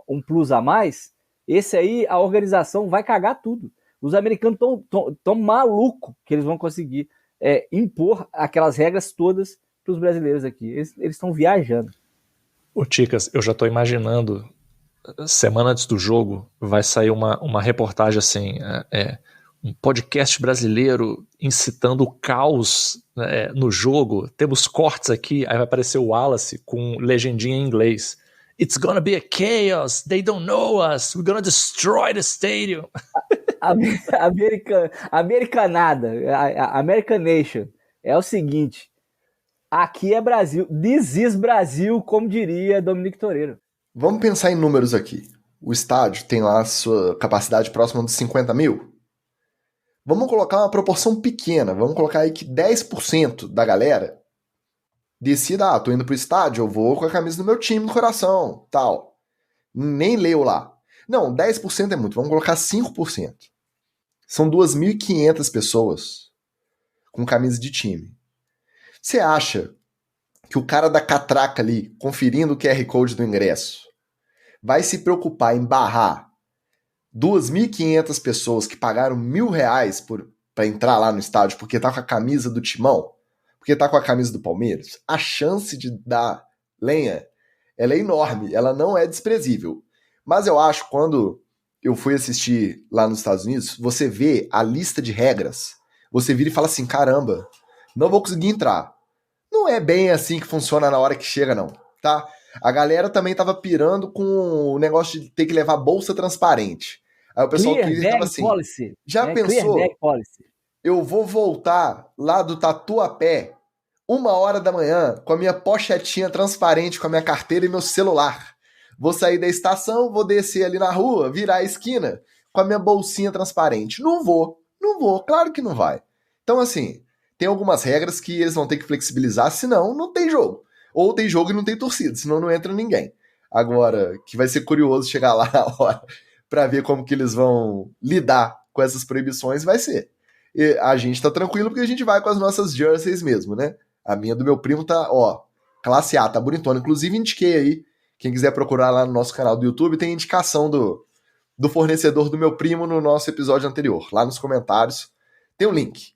um plus a mais, esse aí a organização vai cagar tudo. Os americanos estão malucos que eles vão conseguir impor aquelas regras todas para os brasileiros aqui. Eles estão viajando. Ô Ticas, eu já estou imaginando... Semana antes do jogo vai sair uma reportagem assim, um podcast brasileiro incitando o caos no jogo. Temos cortes aqui, aí vai aparecer o Wallace com legendinha em inglês. It's gonna be a chaos, they don't know us, we're gonna destroy the stadium. Americanada, American Nation, é o seguinte, aqui é Brasil, this is Brasil, como diria Dominique Torreiro. Vamos pensar em números aqui. O estádio tem lá a sua capacidade próxima dos 50 mil. Vamos colocar uma proporção pequena. Vamos colocar aí que 10% da galera decida, tô indo pro estádio, eu vou com a camisa do meu time no coração, tal. Nem leu lá. Não, 10% é muito. Vamos colocar 5%. São 2.500 pessoas com camisa de time. Você acha que o cara da catraca ali, conferindo o QR Code do ingresso, vai se preocupar em barrar 2.500 pessoas que pagaram R$1.000 para entrar lá no estádio porque tá com a camisa do Timão, porque tá com a camisa do Palmeiras? A chance de dar lenha, ela é enorme, ela não é desprezível. Mas eu acho, quando eu fui assistir lá nos Estados Unidos, você vê a lista de regras, você vira e fala assim, caramba, não vou conseguir entrar. Não é bem assim que funciona na hora que chega, não, tá? A galera também tava pirando com o negócio de ter que levar bolsa transparente. Aí o pessoal do Twitter tava assim, policy, já pensou? Eu vou voltar lá do Tatuapé 1h da manhã com a minha pochetinha transparente, com a minha carteira e meu celular. Vou sair da estação, vou descer ali na rua, virar a esquina com a minha bolsinha transparente. Não vou, claro que não vai. Então assim... Tem algumas regras que eles vão ter que flexibilizar, senão não tem jogo. Ou tem jogo e não tem torcida, senão não entra ninguém. Agora, que vai ser curioso chegar lá na hora para ver como que eles vão lidar com essas proibições, vai ser. E a gente tá tranquilo porque a gente vai com as nossas jerseys mesmo, né? A minha do meu primo tá, classe A, tá bonitona. Inclusive indiquei aí, quem quiser procurar lá no nosso canal do YouTube, tem indicação do fornecedor do meu primo no nosso episódio anterior. Lá nos comentários tem um link.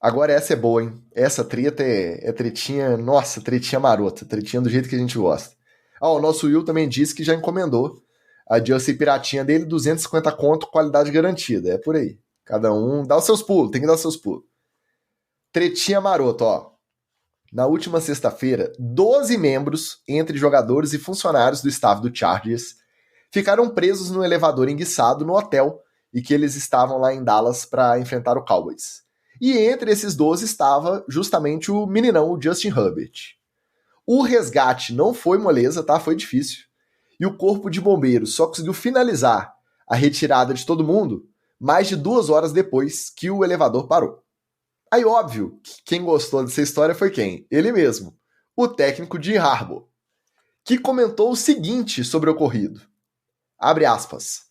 Agora essa é boa, hein? Essa treta é tretinha, nossa, tretinha marota, tretinha do jeito que a gente gosta. O nosso Will também disse que já encomendou a jersey piratinha dele, 250 conto, qualidade garantida. É por aí. Cada um dá os seus pulos, tem que dar os seus pulos. Tretinha marota, Na última sexta-feira, 12 membros, entre jogadores e funcionários do staff do Chargers, ficaram presos no elevador enguiçado no hotel e que eles estavam lá em Dallas para enfrentar o Cowboys. E entre esses 12 estava justamente o meninão, o Justin Herbert. O resgate não foi moleza, tá? Foi difícil. E o corpo de bombeiros só conseguiu finalizar a retirada de todo mundo mais de 2 horas depois que o elevador parou. Aí, óbvio, quem gostou dessa história foi quem? Ele mesmo, o técnico Jim Harbaugh, que comentou o seguinte sobre o ocorrido. Abre aspas.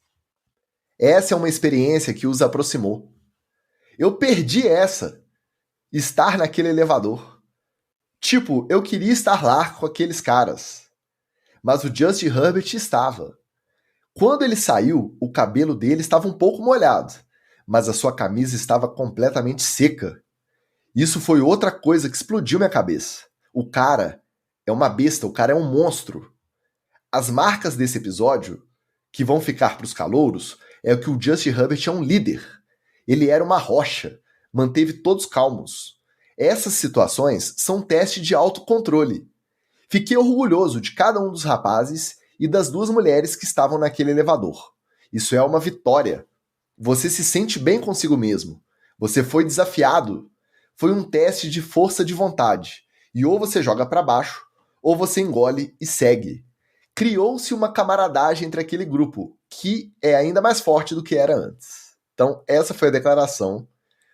Essa é uma experiência que os aproximou. Eu perdi estar naquele elevador. Tipo, eu queria estar lá com aqueles caras. Mas o Justin Herbert estava. Quando ele saiu, o cabelo dele estava um pouco molhado, mas a sua camisa estava completamente seca. Isso foi outra coisa que explodiu minha cabeça. O cara é uma besta, o cara é um monstro. As marcas desse episódio, que vão ficar para os calouros, é que o Justin Herbert é um líder. Ele era uma rocha, manteve todos calmos. Essas situações são teste de autocontrole. Fiquei orgulhoso de cada um dos rapazes e das 2 mulheres que estavam naquele elevador. Isso é uma vitória. Você se sente bem consigo mesmo. Você foi desafiado. Foi um teste de força de vontade. E ou você joga para baixo, ou você engole e segue. Criou-se uma camaradagem entre aquele grupo, que é ainda mais forte do que era antes. Então, essa foi a declaração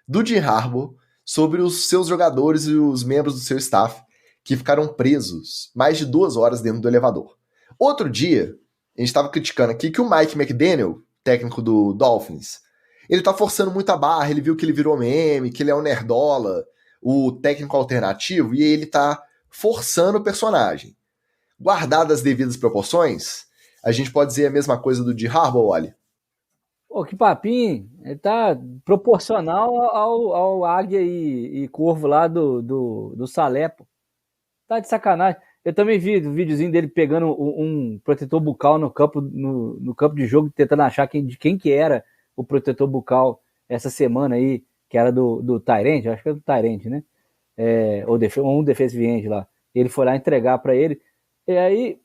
do Jim Harbaugh sobre os seus jogadores e os membros do seu staff que ficaram presos mais de 2 horas dentro do elevador. Outro dia, a gente estava criticando aqui que o Mike McDaniel, técnico do Dolphins, ele tá forçando muito a barra, ele viu que ele virou meme, que ele é um nerdola, o técnico alternativo, e ele tá forçando o personagem. Guardadas as devidas proporções, a gente pode dizer a mesma coisa do de Harbaugh, olha. Pô, que papinho. Ele tá proporcional ao águia e corvo lá do Salé, pô. Tá de sacanagem. Eu também vi o videozinho dele pegando um protetor bucal no campo de jogo, tentando achar de quem que era o protetor bucal essa semana aí, que era do Tyrande, acho que era do Tyrande, né? Ou um defensive end lá. Ele foi lá entregar pra ele. E aí,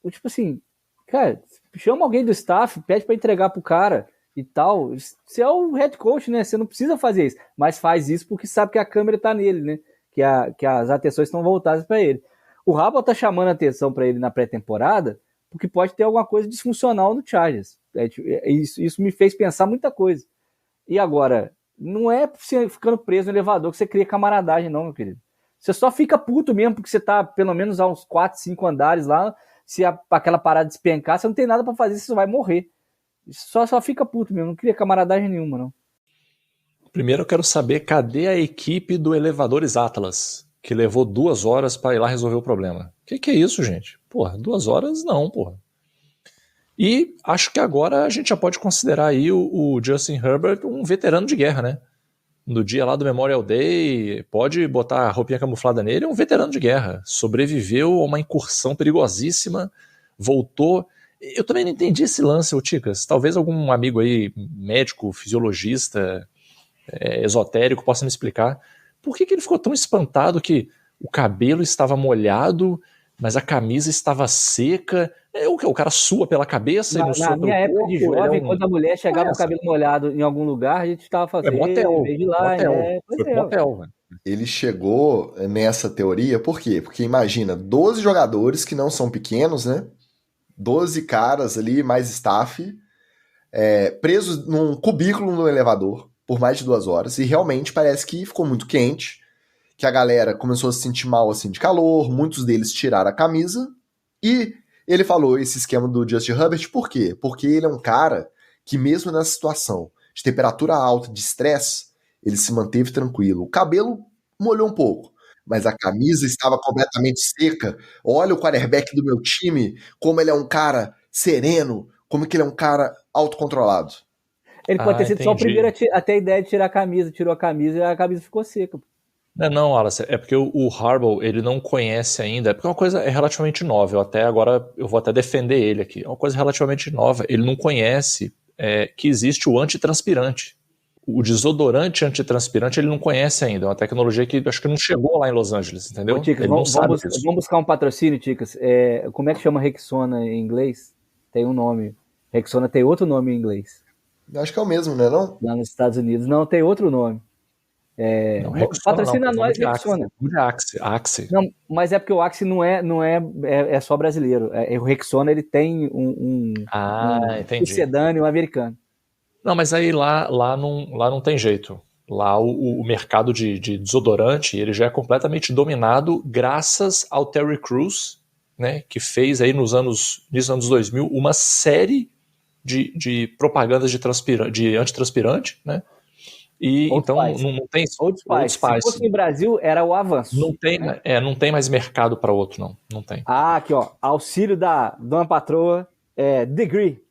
tipo assim, cara, chama alguém do staff, pede pra entregar pro cara e tal. Você é o head coach, né? Você não precisa fazer isso, mas faz isso porque sabe que a câmera tá nele, né? Que as atenções estão voltadas pra ele. O Harbaugh tá chamando a atenção pra ele na pré-temporada porque pode ter alguma coisa disfuncional no Chargers. Isso me fez pensar muita coisa. E agora, não é você ficando preso no elevador que você cria camaradagem, não, meu querido. Você só fica puto mesmo porque você tá pelo menos a uns 4, 5 andares lá. Se aquela parada despencar, você não tem nada pra fazer, você só vai morrer. Só fica puto mesmo, não cria camaradagem nenhuma, não. Primeiro eu quero saber cadê a equipe do Elevadores Atlas, que levou 2 horas para ir lá resolver o problema. Que é isso, gente? Porra, 2 horas não, porra. E acho que agora a gente já pode considerar aí o Justin Herbert um veterano de guerra, né? No dia lá do Memorial Day, pode botar a roupinha camuflada nele, é um veterano de guerra. Sobreviveu a uma incursão perigosíssima, voltou. Eu também não entendi esse lance, ô Ticas. Talvez algum amigo aí, médico, fisiologista, esotérico, possa me explicar. Por que ele ficou tão espantado que o cabelo estava molhado, mas a camisa estava seca? O cara sua pela cabeça e não sua pelo corpo? Na minha época de jovem, quando a mulher chegava com o cabelo molhado em algum lugar, a gente estava fazendo... motel. Foi pro motel, velho. Ele chegou nessa teoria, por quê? Porque imagina, 12 jogadores que não são pequenos, né? 12 caras ali, mais staff, presos num cubículo no elevador por mais de 2 horas, e realmente parece que ficou muito quente, que a galera começou a se sentir mal assim de calor, muitos deles tiraram a camisa, e ele falou esse esquema do Justin Herbert, por quê? Porque ele é um cara que mesmo nessa situação de temperatura alta, de estresse, ele se manteve tranquilo. O cabelo molhou um pouco, mas a camisa estava completamente seca. Olha o quarterback do meu time, como ele é um cara sereno, como que ele é um cara autocontrolado. Ele pode ter sido só o primeiro a ter a ideia de tirar a camisa, tirou a camisa e a camisa ficou seca. Não, Wallace, é porque o Harbaugh, ele não conhece ainda, é porque uma coisa é relativamente nova, eu vou até defender ele aqui, é uma coisa relativamente nova, ele não conhece que existe o antitranspirante. O desodorante antitranspirante ele não conhece ainda, é uma tecnologia que acho que não chegou lá em Los Angeles, entendeu? Ô, Ticas, vamos buscar um patrocínio, Ticas. Como é que chama Rexona em inglês? Tem um nome. Rexona tem outro nome em inglês. Acho que é o mesmo, né, não? Lá nos Estados Unidos. Não, tem outro nome. Patrocina nós, Rexona. Axe. Não, mas é porque o Axe não é só brasileiro. O Rexona ele tem um sucedâneo americano. Não, mas aí lá não tem jeito. Lá o mercado de desodorante ele já é completamente dominado graças ao Terry Crews, né, que fez aí nos anos 2000 uma série de propagandas de antitranspirante, né? E Old então Spice. não tem Old Spice. Se fosse no Brasil, era o avanço. Não tem, né? Não tem mais mercado para outro, não tem. Aqui, ó, auxílio da dona patroa, Degree.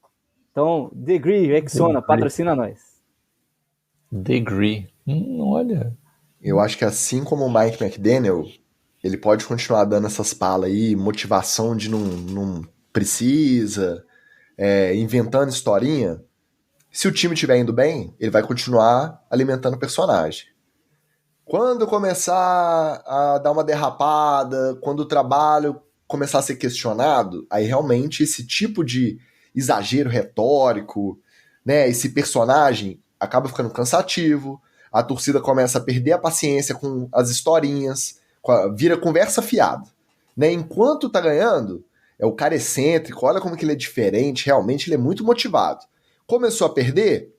Então, Degree, Rexona, patrocina nós. Degree. Olha. Eu acho que assim como o Mike McDaniel, Ele pode continuar dando essas palas aí, motivação de não precisa, inventando historinha. Se o time estiver indo bem, ele vai continuar alimentando o personagem. Quando começar a dar uma derrapada, quando o trabalho começar a ser questionado, aí realmente esse tipo de exagero retórico, né, esse personagem acaba ficando cansativo, a torcida começa a perder a paciência com as historinhas, vira conversa fiada. Né? Enquanto tá ganhando, o cara excêntrico, olha como que ele é diferente, realmente ele é muito motivado. Começou a perder,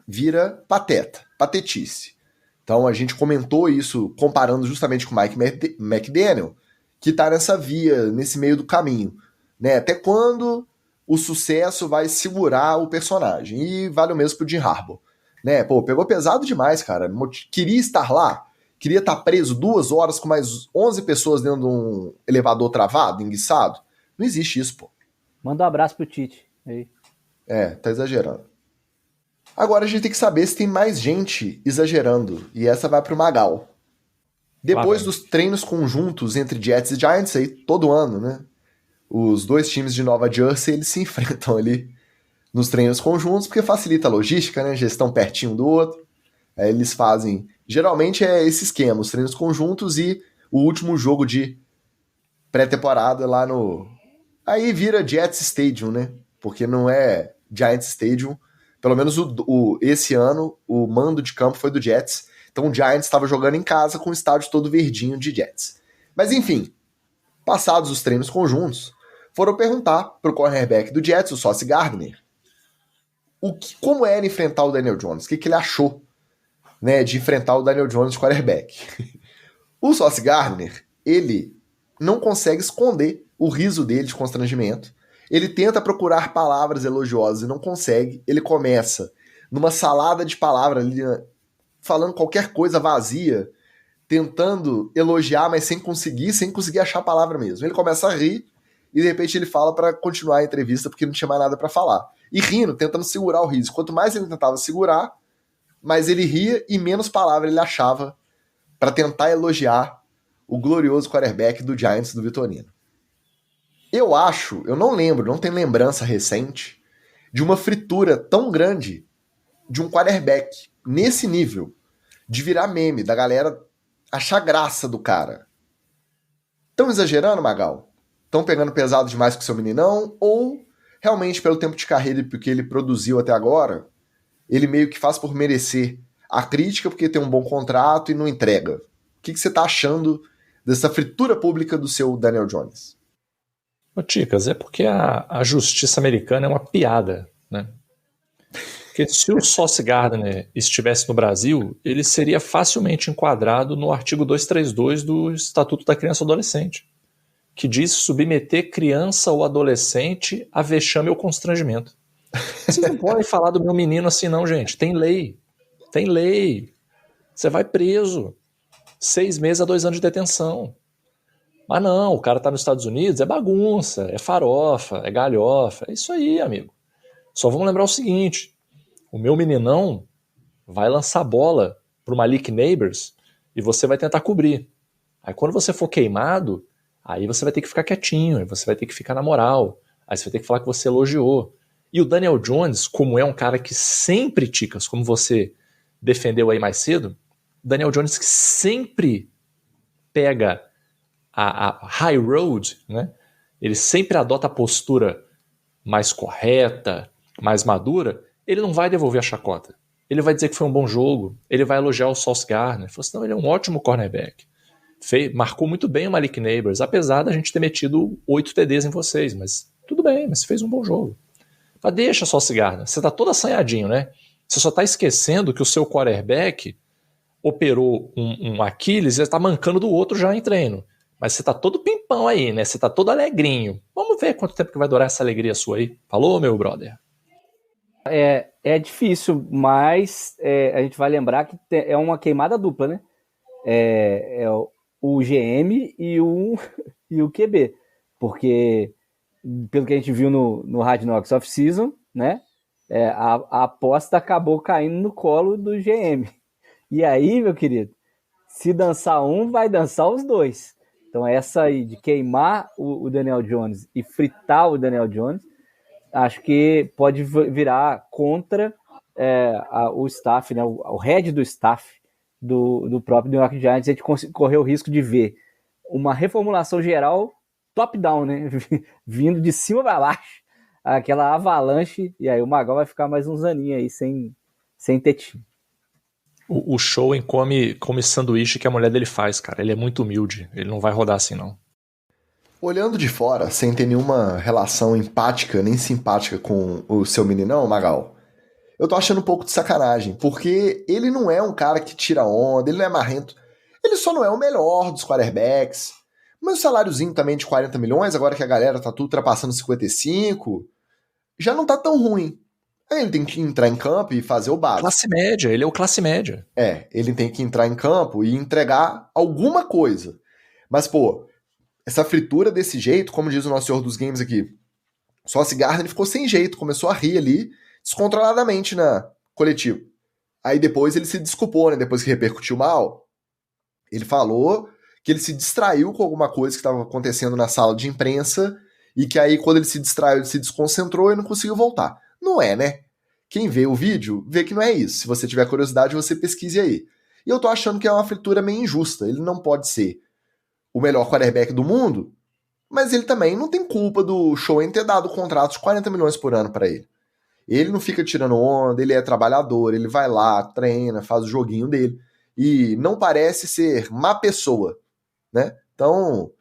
vira pateta, patetice. Então a gente comentou isso comparando justamente com o Mike McDaniel, que tá nessa via, nesse meio do caminho. Né? Até quando o sucesso vai segurar o personagem. E vale o mesmo pro Jim Harbaugh. Né? Pô, pegou pesado demais, cara. Queria estar lá, queria estar preso 2 horas com mais 11 pessoas dentro de um elevador travado, enguiçado. Não existe isso, pô. Manda um abraço pro Tite. Aí. Tá exagerando. Agora a gente tem que saber se tem mais gente exagerando. E essa vai pro Magal. Depois dos treinos conjuntos entre Jets e Giants, aí todo ano, né? Os 2 times de Nova Jersey, eles se enfrentam ali nos treinos conjuntos, porque facilita a logística, né? Já estão pertinho um do outro. Aí eles fazem... Geralmente é esse esquema, os treinos conjuntos e o último jogo de pré-temporada lá no... Aí vira Jets Stadium, né? Porque não é Giants Stadium. Pelo menos esse ano, o mando de campo foi do Jets. Então o Giants estava jogando em casa com o estádio todo verdinho de Jets. Mas enfim, passados os treinos conjuntos, foram perguntar pro cornerback do Jets, o Sauce Gardner, como era enfrentar o Daniel Jones, o que ele achou, né, de enfrentar o Daniel Jones de quarterback. O Sauce Gardner, ele não consegue esconder o riso dele de constrangimento. Ele tenta procurar palavras elogiosas e não consegue. Ele começa numa salada de palavras ali, falando qualquer coisa vazia, tentando elogiar, mas sem conseguir achar a palavra mesmo. Ele começa a rir e de repente ele fala para continuar a entrevista porque não tinha mais nada para falar. E rindo, tentando segurar o riso. Quanto mais ele tentava segurar, mais ele ria e menos palavras ele achava para tentar elogiar o glorioso quarterback do Giants do Vitorino. Eu não lembro, não tenho lembrança recente de uma fritura tão grande de um quarterback nesse nível, de virar meme, da galera achar graça do cara. Tão exagerando, Magal? Tão pegando pesado demais com o seu meninão? Ou realmente pelo tempo de carreira e porque ele produziu até agora, ele meio que faz por merecer a crítica porque tem um bom contrato e não entrega? O que você tá achando dessa fritura pública do seu Daniel Jones? Ô, Ticas, é porque a justiça americana é uma piada, né? Porque se o Sauce Gardner estivesse no Brasil, ele seria facilmente enquadrado no artigo 232 do Estatuto da Criança e Adolescente, que diz submeter criança ou adolescente a vexame ou constrangimento. Vocês não podem falar do meu menino assim não, gente. Tem lei. Tem lei. Você vai preso. 6 meses a 2 anos de detenção. Mas não, o cara tá nos Estados Unidos, é bagunça, é farofa, é galhofa. É isso aí, amigo. Só vamos lembrar o seguinte. O meu meninão vai lançar bola pro Malik Neighbors e você vai tentar cobrir. Aí quando você for queimado, aí você vai ter que ficar quietinho, aí você vai ter que ficar na moral, aí você vai ter que falar que você elogiou. E o Daniel Jones, como é um cara que sempre, Ticas, como você defendeu aí mais cedo, Daniel Jones que sempre pega a high road, né? Ele sempre adota a postura mais correta, mais madura, ele não vai devolver a chacota. Ele vai dizer que foi um bom jogo, ele vai elogiar o Sauce Gardner, falou assim, não, ele é um ótimo cornerback. Marcou muito bem o Malik Neighbors, apesar da gente ter metido 8 TDs em vocês, mas tudo bem, mas você fez um bom jogo. Mas deixa só, Sauce Gardner, você tá todo assanhadinho, né? Você só tá esquecendo que o seu quarterback operou um Aquiles e está mancando do outro já em treino. Mas você tá todo pimpão aí, né? Você tá todo alegrinho. Vamos ver quanto tempo que vai durar essa alegria sua aí. Falou, meu brother? É difícil, mas a gente vai lembrar que é uma queimada dupla, né? O GM e o QB. Porque, pelo que a gente viu no Hard Knocks Off-Season, né? A aposta acabou caindo no colo do GM. E aí, meu querido, se dançar um, vai dançar os dois. Então essa aí de queimar o Daniel Jones e fritar o Daniel Jones, acho que pode virar contra o staff, né, o head do staff do próprio New York Giants. A gente correu o risco de ver uma reformulação geral top-down, né, vindo de cima para baixo, aquela avalanche, e aí o Magal vai ficar mais uns aninhos aí sem ter time. O Showen come sanduíche que a mulher dele faz, cara. Ele é muito humilde. Ele não vai rodar assim, não. Olhando de fora, sem ter nenhuma relação empática nem simpática com o seu meninão, Magal, eu tô achando um pouco de sacanagem, porque ele não é um cara que tira onda, ele não é marrento, ele só não é o melhor dos quarterbacks, mas o saláriozinho também de 40 milhões, agora que a galera tá tudo ultrapassando 55, já não tá tão ruim. Aí ele tem que entrar em campo e fazer o básico. Classe média, ele é o classe média. Ele tem que entrar em campo e entregar alguma coisa. Mas, pô, essa fritura desse jeito, como diz o nosso senhor dos games aqui, Sauce Gardner ficou sem jeito, começou a rir ali, descontroladamente na coletiva. Aí depois ele se desculpou, né? Depois que repercutiu mal, ele falou que ele se distraiu com alguma coisa que estava acontecendo na sala de imprensa e que aí quando ele se distraiu, ele se desconcentrou e não conseguiu voltar. Não é, né? Quem vê o vídeo, vê que não é isso. Se você tiver curiosidade, você pesquise aí. E eu tô achando que é uma fritura meio injusta. Ele não pode ser o melhor quarterback do mundo, mas ele também não tem culpa do Showen ter dado contratos de 40 milhões por ano para ele. Ele não fica tirando onda, ele é trabalhador, ele vai lá, treina, faz o joguinho dele. E não parece ser má pessoa, né? Então,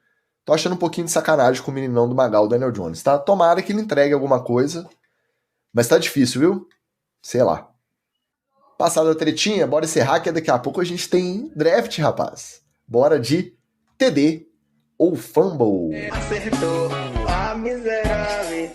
tô achando um pouquinho de sacanagem com o meninão do Magal, o Daniel Jones, tá? Tomara que ele entregue alguma coisa, mas tá difícil, viu? Sei lá. Passada a tretinha, bora encerrar que daqui a pouco a gente tem draft, rapaz. Bora de TD ou Fumble. Acertou a miserável.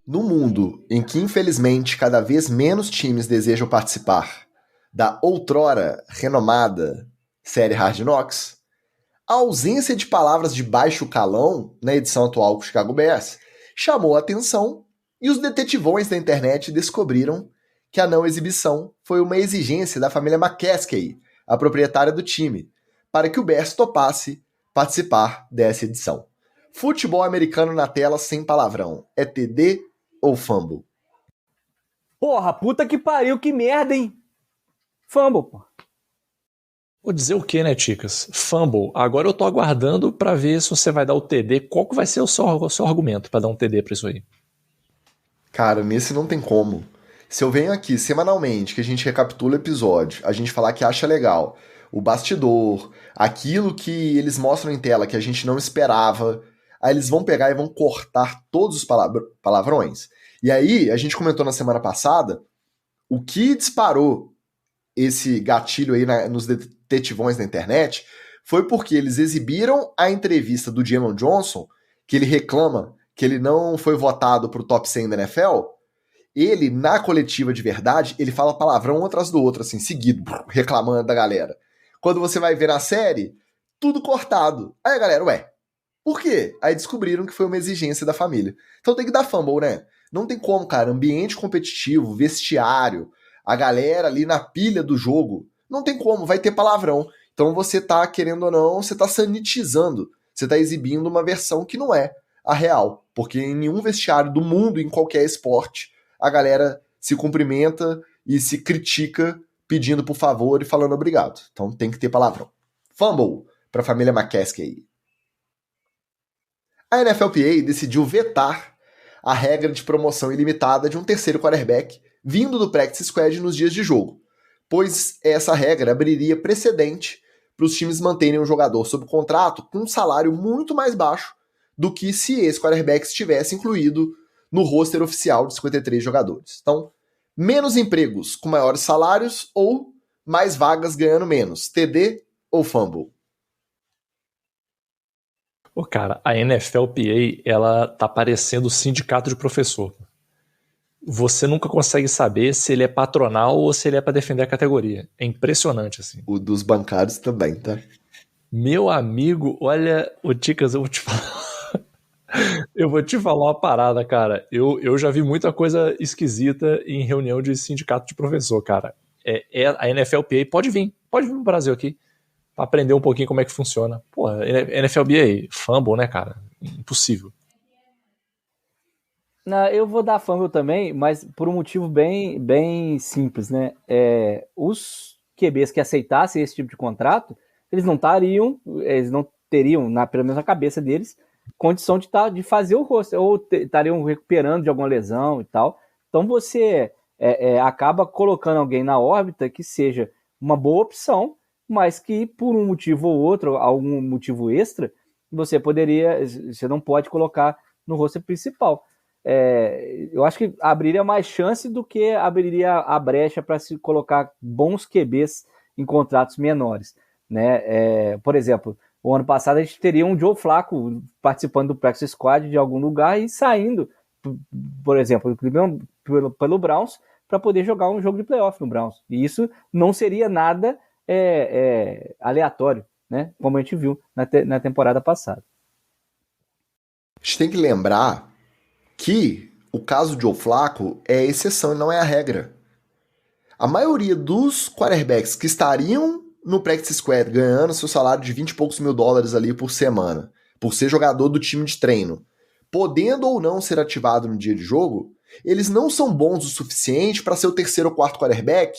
No mundo em que, infelizmente, cada vez menos times desejam participar da outrora renomada série Hard Knocks, a ausência de palavras de baixo calão na edição atual com o Chicago Bears chamou a atenção e os detetivões da internet descobriram que a não exibição foi uma exigência da família McCaskey, a proprietária do time, para que o Bears topasse participar dessa edição. Futebol americano na tela sem palavrão. É TD ou Fumble? Porra, puta que pariu, que merda, hein? Fumble, pô. Vou dizer o que, né, Ticas? Fumble. Agora eu tô aguardando pra ver se você vai dar o TD. Qual que vai ser o seu argumento pra dar um TD pra isso aí? Cara, nesse não tem como. Se eu venho aqui semanalmente, que a gente recapitula o episódio, a gente falar que acha legal, o bastidor, aquilo que eles mostram em tela que a gente não esperava, aí eles vão pegar e vão cortar todos os palavrões. E aí, a gente comentou na semana passada, o que disparou esse gatilho aí nos detetivões da internet foi porque eles exibiram a entrevista do Jalen Johnson, que ele reclama que ele não foi votado pro top 100 da NFL. Ele, na coletiva de verdade, ele fala palavrão um atrás do outro, assim, seguido, reclamando da galera. Quando você vai ver na série, tudo cortado. Aí a galera, ué, por quê? Aí descobriram que foi uma exigência da família. Então tem que dar fumble, né? Não tem como, cara. Ambiente competitivo, vestiário, a galera ali na pilha do jogo, não tem como, vai ter palavrão. Então você tá, querendo ou não, você tá sanitizando. Você tá exibindo uma versão que não é a real. Porque em nenhum vestiário do mundo, em qualquer esporte, a galera se cumprimenta e se critica pedindo por favor e falando obrigado. Então tem que ter palavrão. Fumble pra família McCaskey. A NFLPA decidiu vetar a regra de promoção ilimitada de um terceiro quarterback vindo do practice squad nos dias de jogo, pois essa regra abriria precedente para os times manterem um jogador sob contrato com um salário muito mais baixo do que se esse quarterback estivesse incluído no roster oficial de 53 jogadores. Então, menos empregos com maiores salários ou mais vagas ganhando menos. TD ou Fumble? Pô, cara, a NFLPA, ela tá parecendo o sindicato de professor. Você nunca consegue saber se ele é patronal ou se ele é pra defender a categoria. É impressionante, assim. O dos bancários também, tá? Meu amigo, olha, o Ticas, eu vou te falar. Eu vou te falar uma parada, cara. Eu já vi muita coisa esquisita em reunião de sindicato de professor, cara. A NFLPA pode vir pro Brasil aqui, pra aprender um pouquinho como é que funciona. Porra, NFLPA, fumble, né, cara? Impossível. Não, eu vou dar fumble também, mas por um motivo bem, bem simples, né? Os QBs que aceitassem esse tipo de contrato, eles não teriam, pelo menos na cabeça deles, condição de fazer o roster, ou estariam recuperando de alguma lesão e tal. Então você acaba colocando alguém na órbita que seja uma boa opção, mas que por um motivo ou outro, algum motivo extra, você não pode colocar no roster principal. Eu acho que abriria mais chance do que abriria a brecha para se colocar bons QBs em contratos menores, né? Por exemplo, o ano passado a gente teria um Joe Flacco participando do practice squad de algum lugar e saindo, por exemplo, pelo Browns, para poder jogar um jogo de playoff no Browns. E isso não seria nada aleatório, né? Como a gente viu na temporada passada. A gente tem que lembrar que o caso de Joe Flacco é a exceção e não é a regra. A maioria dos quarterbacks que estariam no practice squad ganhando seu salário de 20 e poucos mil dólares ali por semana, por ser jogador do time de treino, podendo ou não ser ativado no dia de jogo, eles não são bons o suficiente para ser o terceiro ou quarto quarterback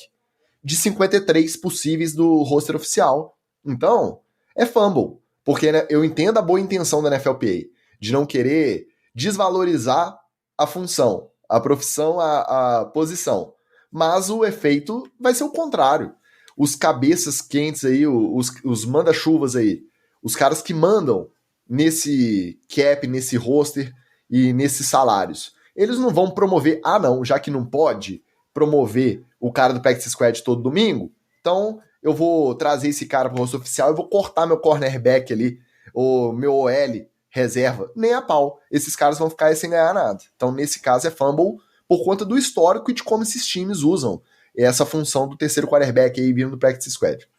de 53 possíveis do roster oficial. Então, é fumble. Porque, né, eu entendo a boa intenção da NFLPA de não querer desvalorizar a função, a profissão, a posição. Mas o efeito vai ser o contrário. Os cabeças quentes aí, os manda-chuvas aí, os caras que mandam nesse cap, nesse roster e nesses salários, eles não vão promover, não, já que não pode promover o cara do practice squad todo domingo, então eu vou trazer esse cara pro roster oficial e vou cortar meu cornerback ali, o meu OL reserva, nem a pau. Esses caras vão ficar aí sem ganhar nada. Então, nesse caso, é fumble por conta do histórico e de como esses times usam essa função do terceiro quarterback aí vindo do practice squad.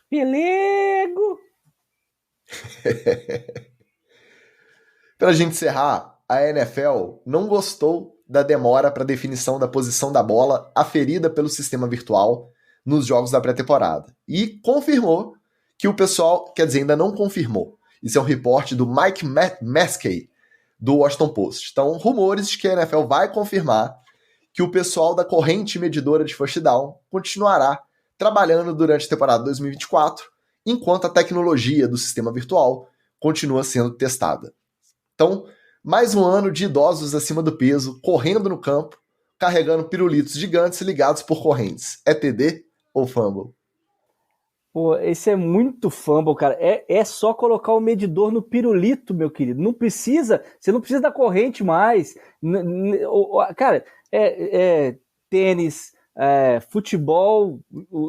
Pelego! Pra gente encerrar, a NFL não gostou da demora para definição da posição da bola aferida pelo sistema virtual nos jogos da pré-temporada. E confirmou que o pessoal, quer dizer, ainda não confirmou. Isso é um reporte do Mike Maskey, do Washington Post. Então, rumores de que a NFL vai confirmar que o pessoal da corrente medidora de first down continuará trabalhando durante a temporada 2024, enquanto a tecnologia do sistema virtual continua sendo testada. Então, mais um ano de idosos acima do peso, correndo no campo, carregando pirulitos gigantes ligados por correntes. É TD ou fumble? Pô, esse é muito fumble, cara. É só colocar o medidor no pirulito, meu querido. Você não precisa da corrente mais. Cara, tênis, futebol.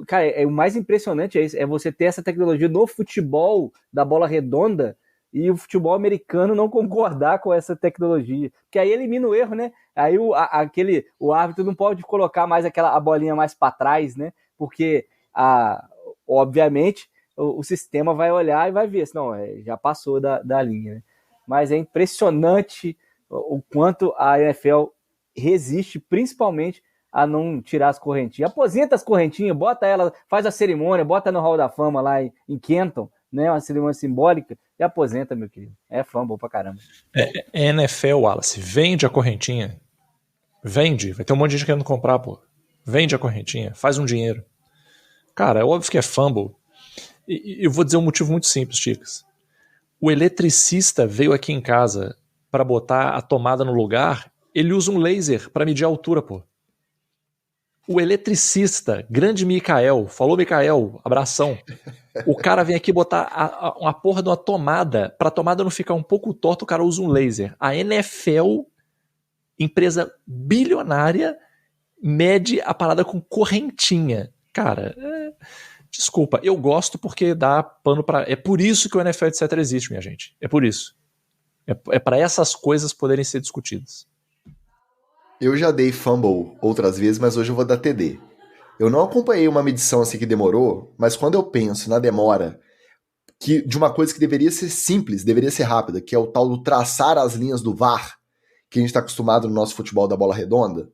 Cara, o mais impressionante é isso. É você ter essa tecnologia no futebol da bola redonda e o futebol americano não concordar com essa tecnologia. Porque aí elimina o erro, né? Aí o árbitro não pode colocar mais a bolinha mais para trás, né? Porque obviamente, o sistema vai olhar e vai ver, senão já passou da linha. Né? Mas é impressionante o quanto a NFL resiste, principalmente a não tirar as correntinhas. Aposenta as correntinhas, bota ela, faz a cerimônia, bota no Hall da Fama lá em Canton, né? Uma cerimônia simbólica, e aposenta, meu querido. É fumble pra caramba. NFL, Wallace, vende a correntinha. Vende, vai ter um monte de gente querendo comprar, pô. Vende a correntinha, faz um dinheiro. Cara, é óbvio que é fumble. E eu vou dizer um motivo muito simples, Chicas. O eletricista veio aqui em casa para botar a tomada no lugar, ele usa um laser para medir a altura, pô. O eletricista, grande Mikael, falou Mikael, abração. O cara vem aqui botar uma porra de uma tomada, pra tomada não ficar um pouco torta, o cara usa um laser. A NFL, empresa bilionária, mede a parada com correntinha. Cara, desculpa, eu gosto porque dá pano pra... É por isso que o NFL etc existe, minha gente. É por isso. É para essas coisas poderem ser discutidas. Eu já dei fumble outras vezes, mas hoje eu vou dar TD. Eu não acompanhei uma medição assim que demorou, mas quando eu penso na demora de uma coisa que deveria ser simples, deveria ser rápida, que é o tal do traçar as linhas do VAR, que a gente está acostumado no nosso futebol da bola redonda.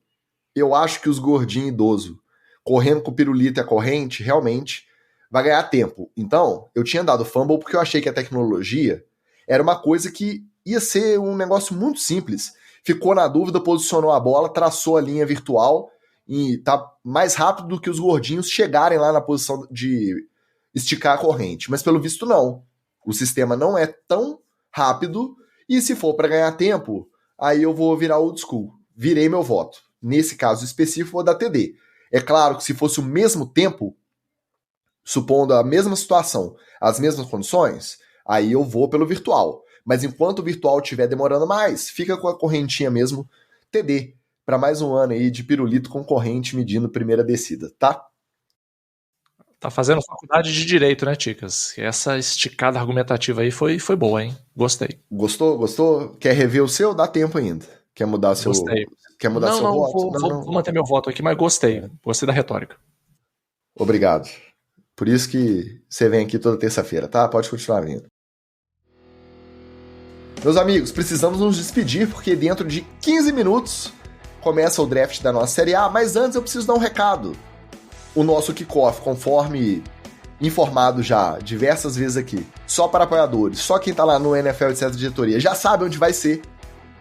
Eu acho que os gordinhos idosos, correndo com o pirulito e a corrente, realmente vai ganhar tempo. Então, eu tinha dado fumble porque eu achei que a tecnologia era uma coisa que ia ser um negócio muito simples. Ficou na dúvida, posicionou a bola, traçou a linha virtual e tá mais rápido do que os gordinhos chegarem lá na posição de esticar a corrente. Mas pelo visto não. O sistema não é tão rápido e se for para ganhar tempo, aí eu vou virar old school. Virei meu voto. Nesse caso específico, vou dar TD. É claro que se fosse o mesmo tempo, supondo a mesma situação, as mesmas condições, aí eu vou pelo virtual. Mas enquanto o virtual estiver demorando mais, fica com a correntinha mesmo, TD, para mais um ano aí de pirulito com corrente medindo primeira descida, tá? Tá fazendo faculdade de Direito, né, Ticas? Essa esticada argumentativa aí foi boa, hein? Gostei. Gostou? Quer rever o seu? Dá tempo ainda. Quer mudar seu... Gostei. Quer mudar seu voto? Vou manter meu voto aqui, mas gostei. Gostei da retórica. Obrigado. Por isso que você vem aqui toda terça-feira, tá? Pode continuar vindo. Meus amigos, precisamos nos despedir porque dentro de 15 minutos começa o draft da nossa Série A, mas antes eu preciso dar um recado. O nosso kickoff, conforme informado já diversas vezes aqui, só para apoiadores, só quem tá lá no NFL etc. Diretoria já sabe onde vai ser.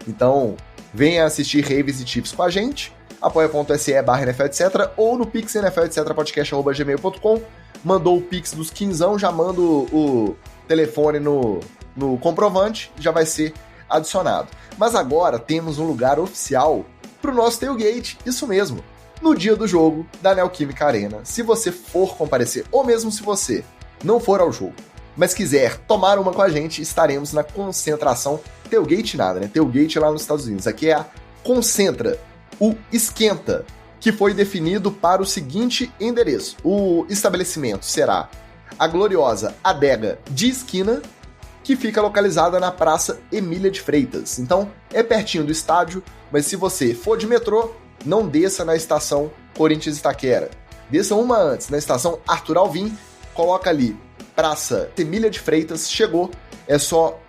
Então, venha assistir Raves e Tips com a gente, apoia.se/NFL etc. ou no Pix NFL etc. podcast@gmail.com. Mandou o Pix dos quinzão, já manda o telefone no comprovante, já vai ser adicionado. Mas agora temos um lugar oficial pro nosso tailgate, isso mesmo, no dia do jogo da Neoquímica Arena. Se você for comparecer, ou mesmo se você não for ao jogo, mas quiser tomar uma com a gente, estaremos na concentração tailgate nada, né? Tailgate lá nos Estados Unidos. Aqui é a Concentra, o Esquenta, que foi definido para o seguinte endereço. O estabelecimento será a gloriosa Adega de Esquina, que fica localizada na Praça Emília de Freitas. Então, é pertinho do estádio, mas se você for de metrô, não desça na estação Corinthians Itaquera. Desça uma antes, na estação Arthur Alvim, coloca ali, Praça Emília de Freitas, chegou, é só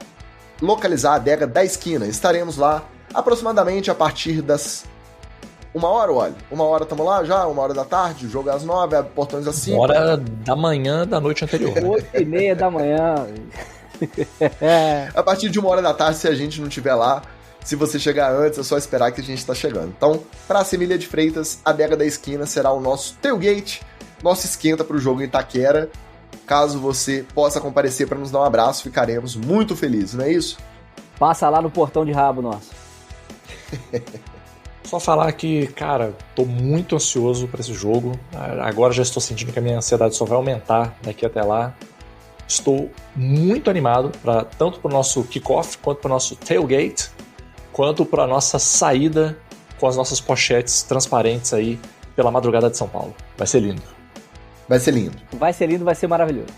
localizar a Adega da Esquina. Estaremos lá aproximadamente a partir das 1h, olha. 1h estamos lá já, 1h da tarde, o jogo é às 9h, abre portões às 5h. 1h da manhã da noite anterior. 8h30 da manhã. A partir de 1h da tarde, se a gente não estiver lá, se você chegar antes, é só esperar que a gente está chegando. Então, Praça Emília de Freitas, a Adega da Esquina será o nosso tailgate, nosso esquenta para o jogo em Itaquera. Caso você possa comparecer para nos dar um abraço, ficaremos muito felizes, não é isso? Passa lá no portão de rabo nosso. Só falar que, cara, tô muito ansioso para esse jogo. Agora já estou sentindo que a minha ansiedade só vai aumentar daqui até lá. Estou muito animado tanto para o nosso kickoff, quanto para o nosso tailgate, quanto para a nossa saída com as nossas pochetes transparentes aí pela madrugada de São Paulo. Vai ser lindo. Vai ser lindo. Vai ser lindo, vai ser maravilhoso.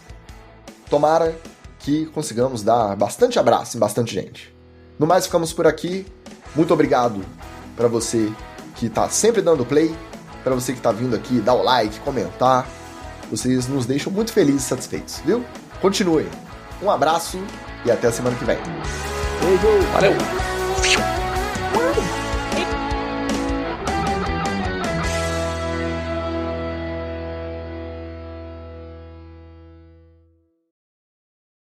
Tomara que consigamos dar bastante abraço em bastante gente. No mais, ficamos por aqui. Muito obrigado para você que está sempre dando play, para você que está vindo aqui dar o like, comentar. Vocês nos deixam muito felizes e satisfeitos, viu? Continuem. Um abraço e até a semana que vem. Beijo. Valeu.